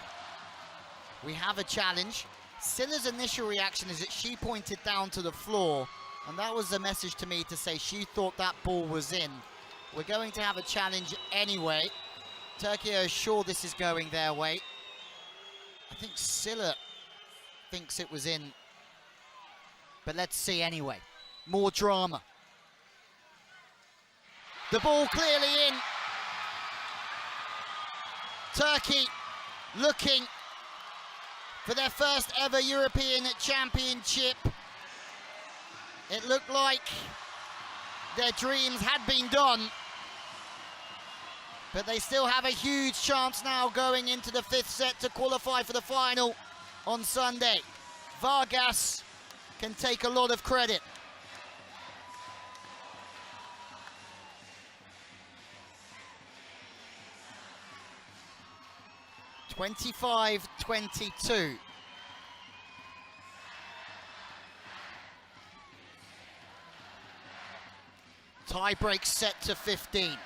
We have a challenge. Silla's initial reaction is that she pointed down to the floor, and that was a message to me to say she thought that ball was in. We're going to have a challenge anyway. Turkey is sure this is going their way. I think Silla thinks it was in, but let's see anyway. More drama. The ball clearly in. Turkey looking for their first ever European Championship. It looked like their dreams had been done, but they still have a huge chance now going into the 5th set to qualify for the final on Sunday. Vargas can take a lot of credit. 25-22. Tie break set to 15.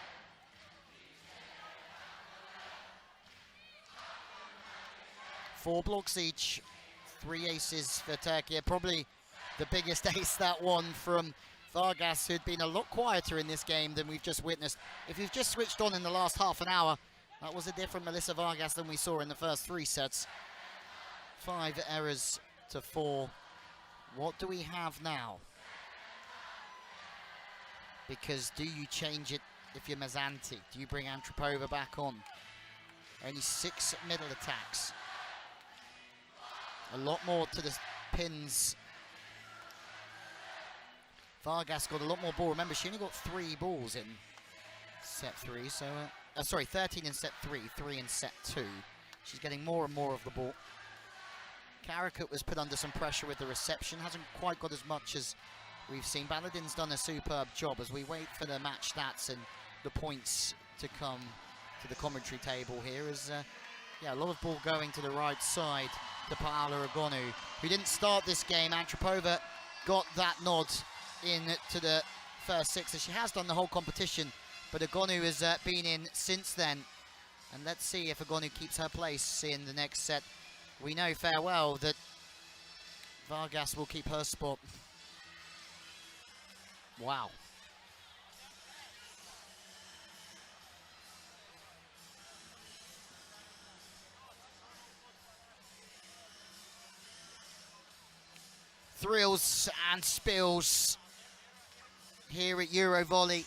Four blocks each, 3 aces for Turkey. Probably the biggest ace, that one from Vargas, who'd been a lot quieter in this game than we've just witnessed. If you've just switched on in the last half an hour, That was a different Melissa Vargas than we saw in the first 3 sets. 5 errors to 4. What do we have now? Because do you change it if you're Mazzanti? Do you bring Antropova back on? Only 6 middle attacks. A lot more to the pins. Vargas got a lot more ball. Remember, she only got 3 balls in set 3. So, sorry, 13 in set 3, 3 in set 2. She's getting more and more of the ball. Karakut was put under some pressure with the reception. Hasn't quite got as much as we've seen. Baladin's done a superb job as we wait for the match stats and the points to come to the commentary table here. As yeah, a lot of ball going to the right side to Paola Egonu, who didn't start this game. Antropova got that nod into the first 6, as she has done the whole competition, but Egonu has been in since then. And let's see if Egonu keeps her place in the next set. We know fair well that Vargas will keep her spot. Wow. Thrills and spills here at EuroVolley.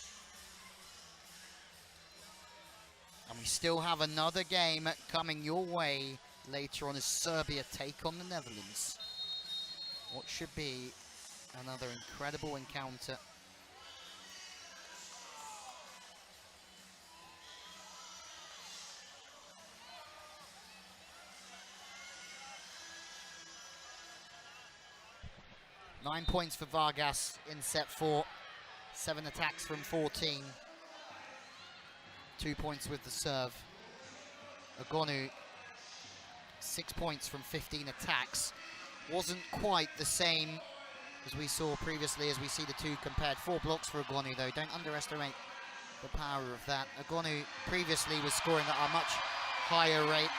And we still have another game coming your way later on as Serbia take on the Netherlands. What should be another incredible encounter. Nine points for Vargas in set 4. 7 attacks from 14. 2 points with the serve. Egonu, 6 points from 15 attacks. Wasn't quite the same as we saw previously as we see the two compared. 4 blocks for Egonu though. Don't underestimate the power of that. Egonu previously was scoring at a much higher rate.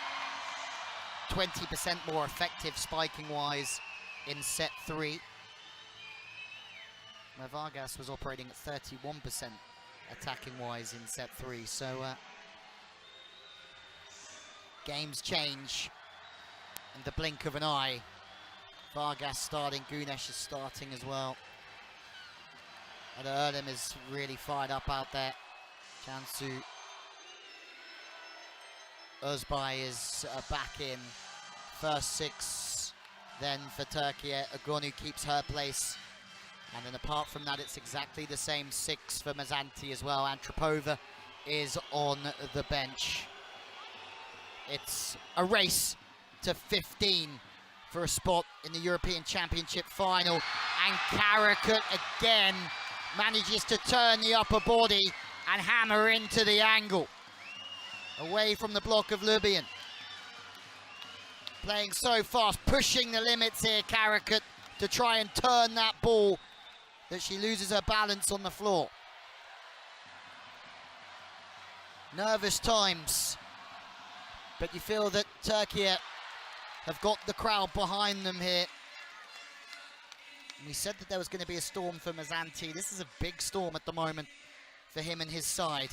20% more effective spiking wise in set 3. Where Vargas was operating at 31% attacking wise in set 3. So games change in the blink of an eye. Vargas starting, Gunesh is starting as well. And Erdem is really fired up out there. Cansu Özbay is back in. First 6 then for Türkiye. Egonu keeps her place. And then apart from that, it's exactly the same 6 for Mazzanti as well. Antropova is on the bench. It's a race to 15 for a spot in the European Championship final. And Karakut again manages to turn the upper body and hammer into the angle. Away from the block of Lubyan. Playing so fast, pushing the limits here, Karakut, to try and turn that ball that she loses her balance on the floor. Nervous times, but you feel that Türkiye have got the crowd behind them here. And we said that there was going to be a storm for Mazzanti. This is a big storm at the moment for him and his side.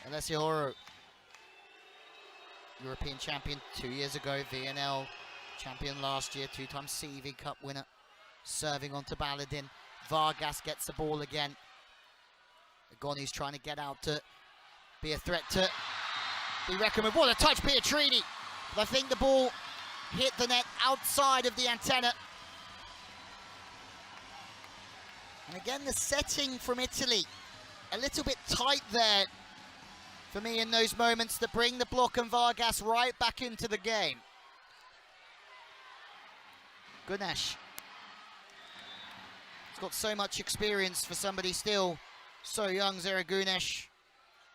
Alessia Horo, European champion 2 years ago, VNL champion last year, 2-time CEV Cup winner. Serving onto Baladin. Vargas gets the ball again. Egonu's trying to get out to be a threat to be reckoned with. What a touch, Pietrini! But I think the ball hit the net outside of the antenna. And again, the setting from Italy, a little bit tight there for me in those moments that bring the block and Vargas right back into the game. Gunesh. He's got so much experience for somebody still so young, Zara Gunesh.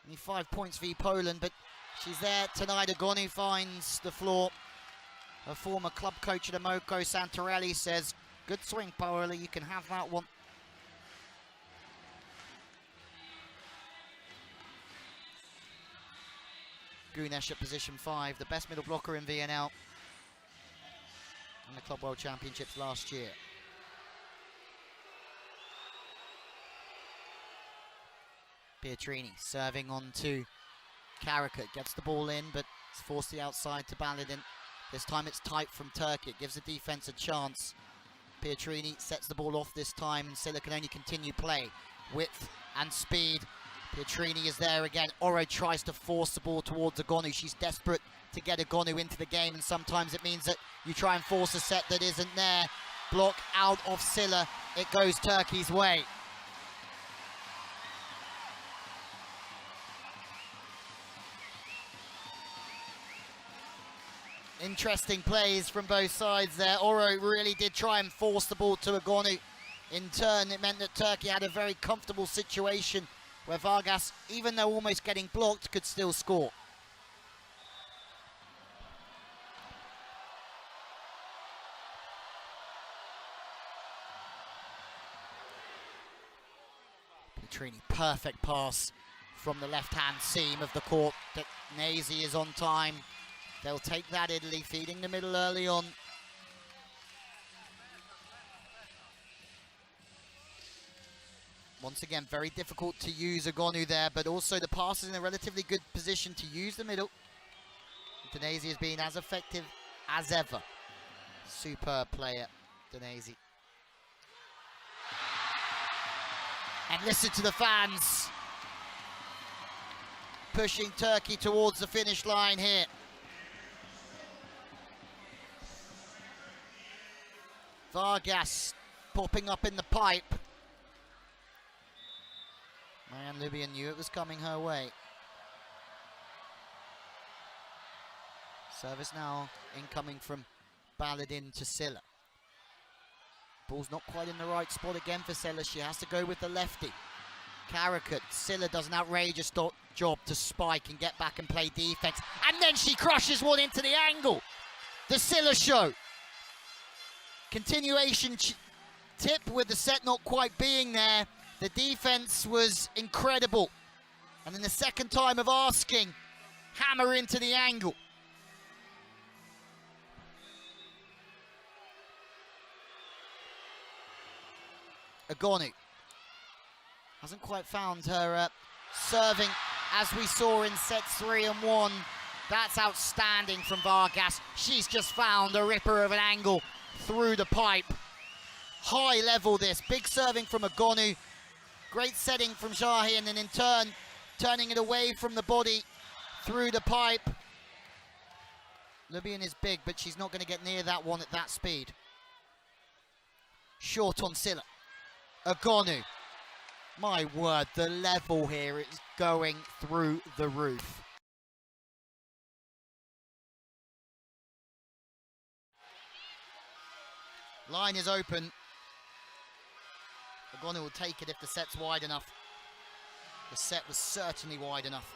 Only 5 points for Poland, but she's there tonight. Egonu finds the floor. Her former club coach at Amoko, Santorelli, says, good swing, Paola, you can have that one. Gunesh at position 5, the best middle blocker in VNL in the Club World Championships last year. Pietrini serving on to Karakut, gets the ball in, but it's forced the outside to Baladin. This time it's tight from Turkey, it gives the defense a chance. Pietrini sets the ball off this time, and Silla can only continue play. Width and speed. Pietrini is there again. Oro tries to force the ball towards Agonu. She's desperate to get Agonu into the game, and sometimes it means that you try and force a set that isn't there. Block out of Silla. It goes Turkey's way. Interesting plays from both sides there. Oro really did try and force the ball to Agonu. In turn, it meant that Turkey had a very comfortable situation where Vargas, even though almost getting blocked, could still score. Pietrini, perfect pass from the left-hand seam of the court. Nazi is on time. They'll take that, Italy, feeding the middle early on. Once again, very difficult to use Agonu there, but also the pass is in a relatively good position to use the middle. Danesi has been as effective as ever. Superb player, Danesi. And listen to the fans pushing Turkey towards the finish line here. Vargas popping up in the pipe. Marianne Lubian knew it was coming her way. Service now incoming from Baladin to Silla. Ball's not quite in the right spot again for Silla. She has to go with the lefty. Karakut. Silla does an outrageous job to spike and get back and play defense. And then she crushes one into the angle. The Silla show. Continuation tip with the set not quite being there. The defense was incredible. And then the second time of asking, hammer into the angle. Agonu hasn't quite found her serving as we saw in sets 3 and 1. That's outstanding from Vargas. She's just found a ripper of an angle through the pipe. High level this, big serving from Agonu. Great setting from Shahi, and then in turn, turning it away from the body through the pipe. Libyan is big, but she's not going to get near that one at that speed. Short on Silla. Agonu. My word, the level here is going through the roof. Line is open. Agonu will take it if the set's wide enough. The set was certainly wide enough.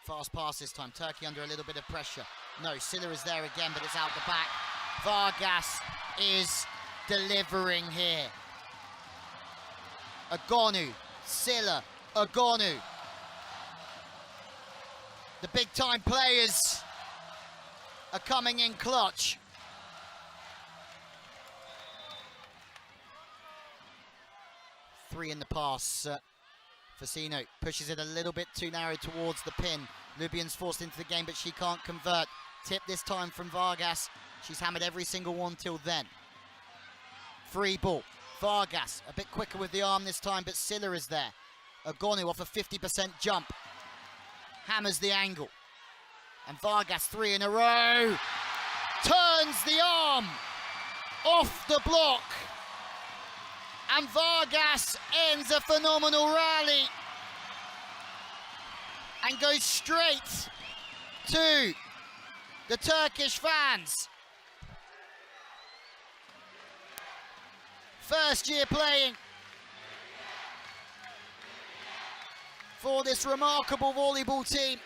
Fast pass this time. Turkey under a little bit of pressure. No, Silla is there again, but it's out the back. Vargas is delivering here. Agonu, Silla, Agonu. The big time players are coming in clutch. Three in the pass. Facino pushes it a little bit too narrow towards the pin. Lubian's forced into the game, but she can't convert. Tip this time from Vargas. She's hammered every single one till then. Free ball. Vargas a bit quicker with the arm this time, but Silla is there. Agonu off a 50% jump. Hammers the angle. And Vargas 3 in a row. Turns the arm off the block. And Vargas ends a phenomenal rally and goes straight to the Turkish fans. First year playing for this remarkable volleyball team.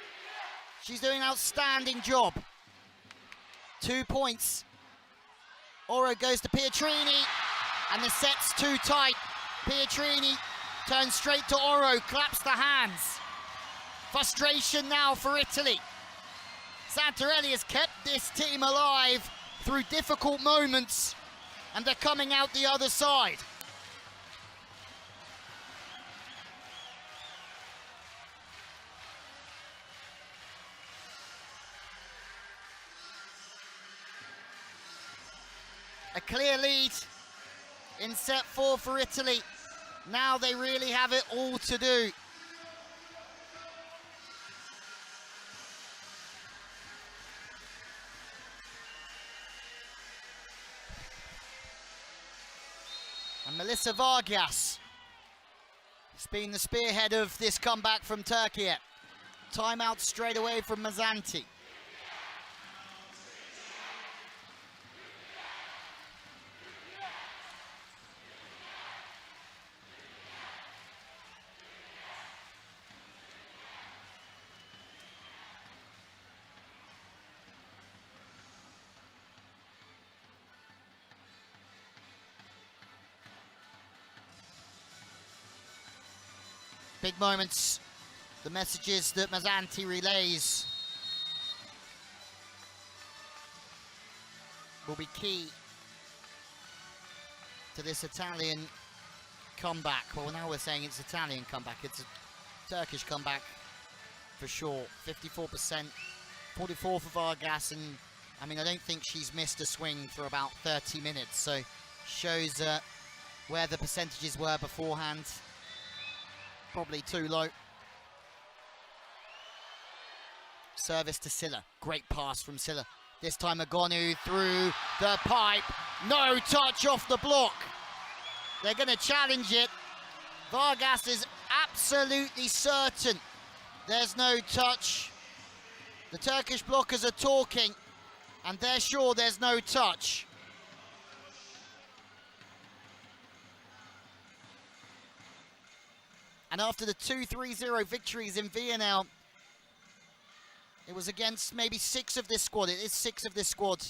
She's doing an outstanding job. 2 points. Oro goes to Pietrini, and the set's too tight. Pietrini turns straight to Oro, claps the hands. Frustration now for Italy. Santarelli has kept this team alive through difficult moments, and they're coming out the other side. A clear lead in set 4 for Italy. Now they really have it all to do. And Melissa Vargas has been the spearhead of this comeback from Turkey. Timeout straight away from Mazzanti. Big moments, the messages that Mazzanti relays will be key to this Italian comeback. Well, now we're saying it's Italian comeback, it's a Turkish comeback for sure. 54%, 44 for Vargas, and I mean, I don't think she's missed a swing for about 30 minutes, so shows where the percentages were beforehand. Probably too low. Service to Silla. Great pass from Silla. This time Agonu through the pipe. No touch off the block. They're going to challenge it. Vargas is absolutely certain there's no touch. The Turkish blockers are talking and they're sure there's no touch. And after the 2-3-0 victories in Vienna, it was against maybe 6 of this squad. It is 6 of this squad.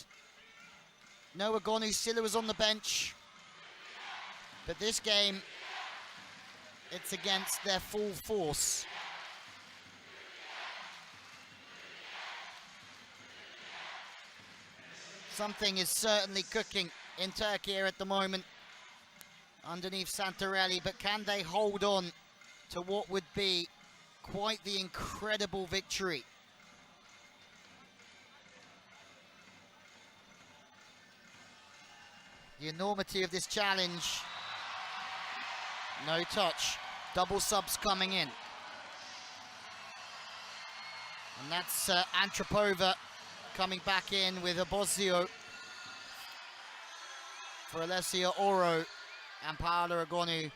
No Agonu, Silla was on the bench. But this game, it's against their full force. Something is certainly cooking in Turkey at the moment underneath Santarelli, but can they hold on to what would be quite the incredible victory? The enormity of this challenge. No touch. Double subs coming in. And that's Antropova coming back in with Abozio for Alessia Oro and Paola Agonu.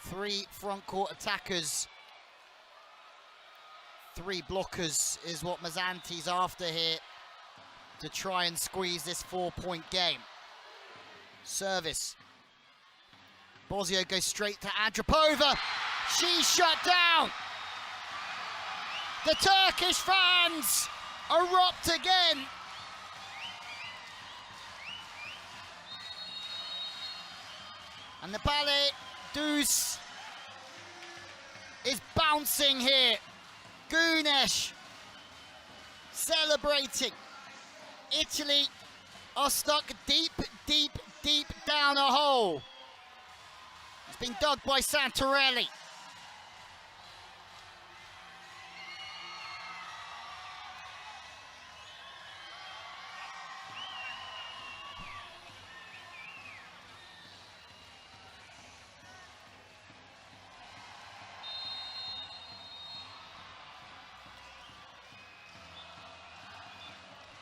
3 front court attackers, 3 blockers is what Mazzanti's after here to try and squeeze this 4-point game. Service. Bozio goes straight to Andropova. She's shut down. The Turkish fans erupt again. And the ballet Deuce is bouncing here. Gunesh celebrating. Italy are stuck deep, deep, deep down a hole. It's been dug by Santarelli.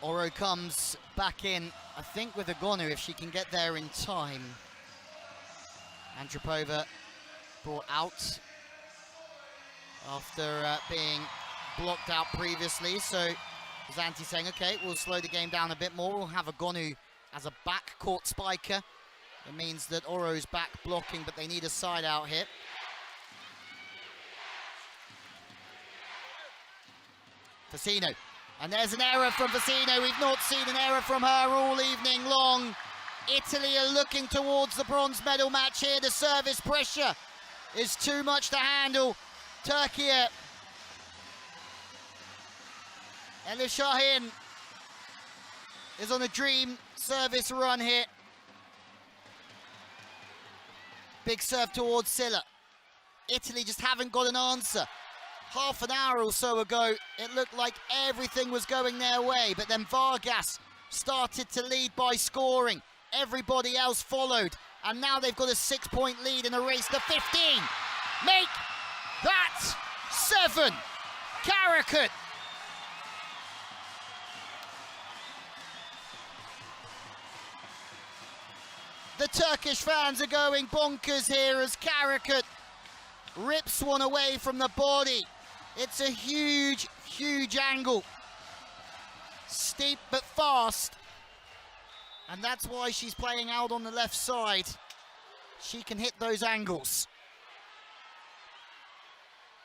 Oro comes back in, I think with Agonu, if she can get there in time. Andropova brought out after being blocked out previously. So Mazzanti saying, okay, we'll slow the game down a bit more. We'll have Agonu as a backcourt spiker. It means that Oro's back blocking, but they need a side out hit. Facino. And there's an error from Facino. We've not seen an error from her all evening long. Italy are looking towards the bronze medal match here. The service pressure is too much to handle. Turkey. Elif Şahin is on a dream service run here. Big serve towards Silla. Italy just haven't got an answer. Half an hour or so ago, it looked like everything was going their way, but then Vargas started to lead by scoring. everybody else followed. And now they've got a 6-point lead in a race to 15. Make that 7. Karakut. The Turkish fans are going bonkers here as Karakut rips one away from the body. It's a huge, huge angle. Steep but fast. And that's why she's playing out on the left side. She can hit those angles.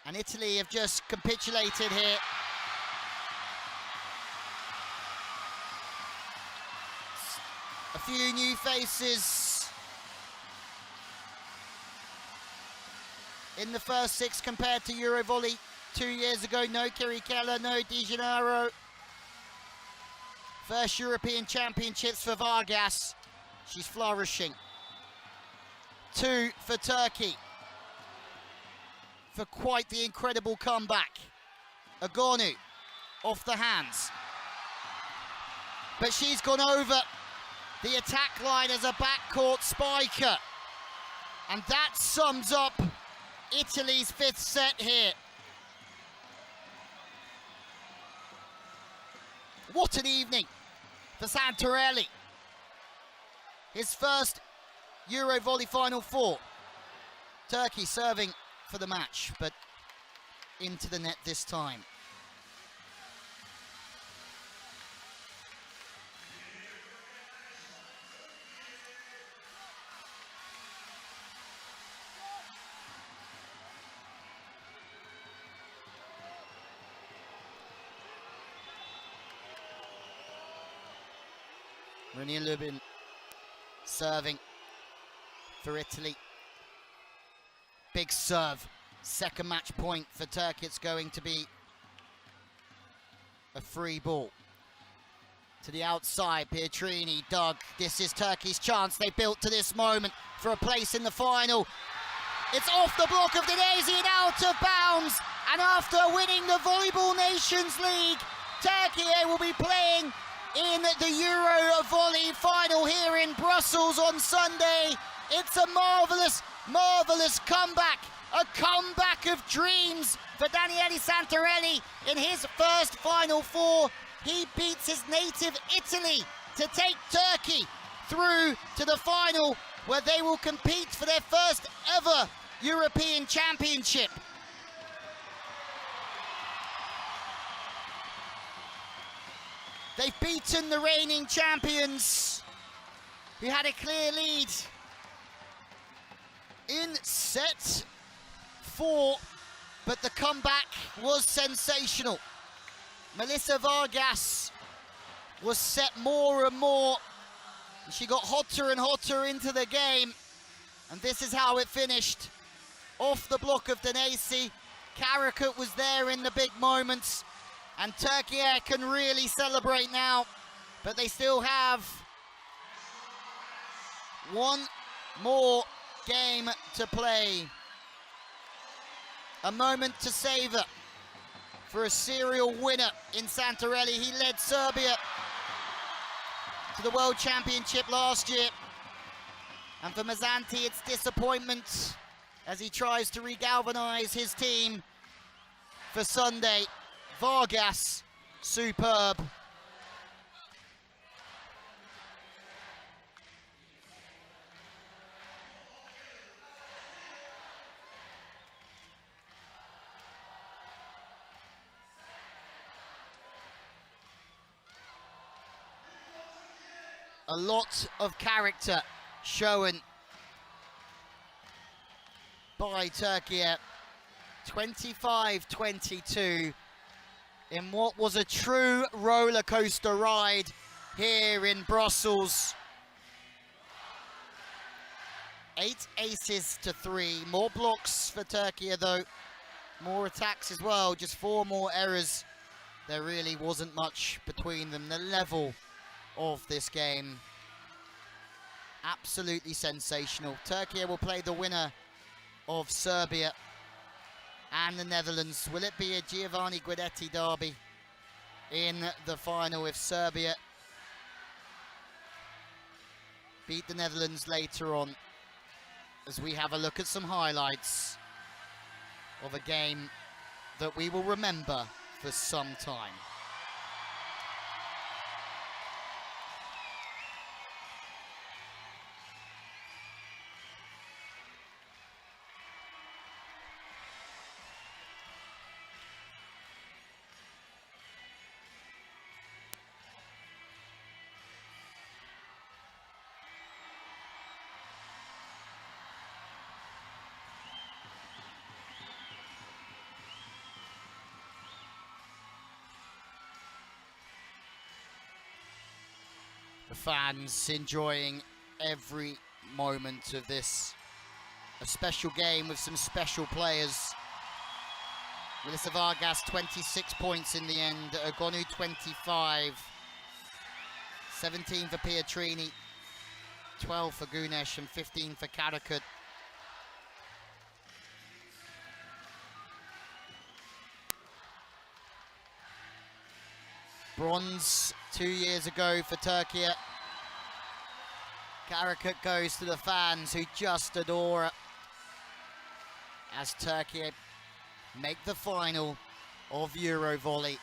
And Italy have just capitulated here. A few new faces in the first 6 compared to EuroVolley 2 years ago. No Kiri Keller, no Di Gennaro. First European Championships for Vargas. She's flourishing. 2 for Turkey. For quite the incredible comeback. Agonu off the hands. But she's gone over the attack line as a backcourt spiker. And that sums up Italy's 5th set here. What an evening for Santarelli. His first EuroVolley Final 4. Turkey serving for the match, but into the net this time. Rania Lubin serving for Italy. Big serve. Second match point for Turkey. It's going to be a free ball. To the outside, Pietrini, Doug. This is Turkey's chance. They built to this moment for a place in the final. It's off the block of Denezi and out of bounds. And after winning the Volleyball Nations League, Türkiye will be playing in the EuroVolley final here in Brussels on Sunday. It's a marvellous, marvellous comeback. A comeback of dreams for Daniele Santarelli in his first Final 4. He beats his native Italy to take Turkey through to the final, where they will compete for their first ever European Championship. They've beaten the reigning champions, who had a clear lead in set 4, but the comeback was sensational. Melissa Vargas was set more and more, and she got hotter and hotter into the game, and this is how it finished. Off the block of Denezi, Karakut was there in the big moments, and Türkiye can really celebrate now, but they still have one more game to play. A moment to savour for a serial winner in Santarelli. He led Serbia to the World Championship last year. And for Mazzanti, it's disappointment as he tries to regalvanise his team for Sunday. Vargas, superb. A lot of character shown by Türkiye. 25-22 in what was a true roller coaster ride here in Brussels. 8 aces to 3. More blocks for Türkiye though. More attacks as well. Just 4 more errors. There really wasn't much between them. The level of this game, absolutely sensational. Türkiye will play the winner of Serbia and the Netherlands. Will it be a Giovanni Guidetti derby in the final if Serbia beat the Netherlands later on, as we have a look at some highlights of a game that we will remember for some time. The fans enjoying every moment of this. A special game with some special players. Melissa Vargas, 26 points in the end. Ogonu, 25. 17 for Pietrini. 12 for Gunesh and 15 for Karakut. Bronze 2 years ago for Turkey. Karakut goes to the fans who just adore her, as Turkey make the final of EuroVolley.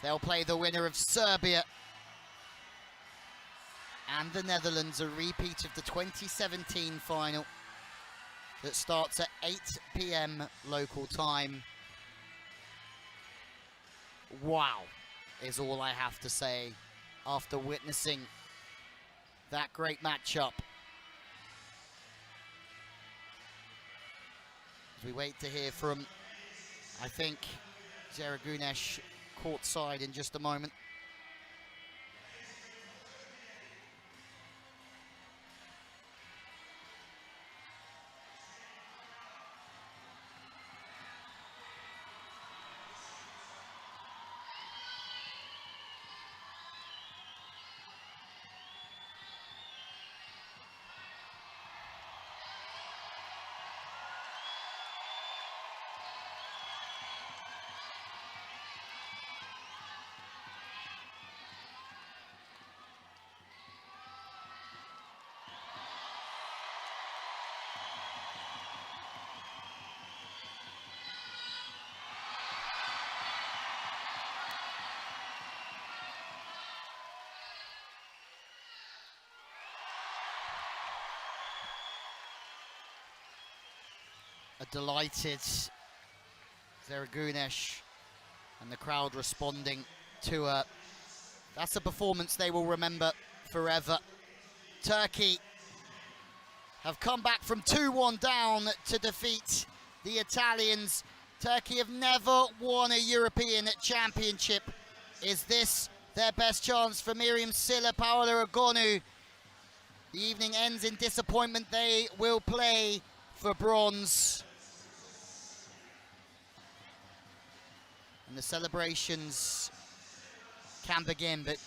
They'll play the winner of Serbia and the Netherlands, a repeat of the 2017 final that starts at 8 p.m. local time. Wow, is all I have to say after witnessing that great matchup. As we wait to hear from, I think, Zara Gunesh courtside in just a moment. A delighted Zara Gunesh and the crowd responding to her. That's a performance they will remember forever. Turkey have come back from 2-1 down to defeat the Italians. Turkey have never won a European Championship. Is this their best chance for Miriam Silla, Paola Ogonu? The evening ends in disappointment. They will play for bronze. And the celebrations can begin, but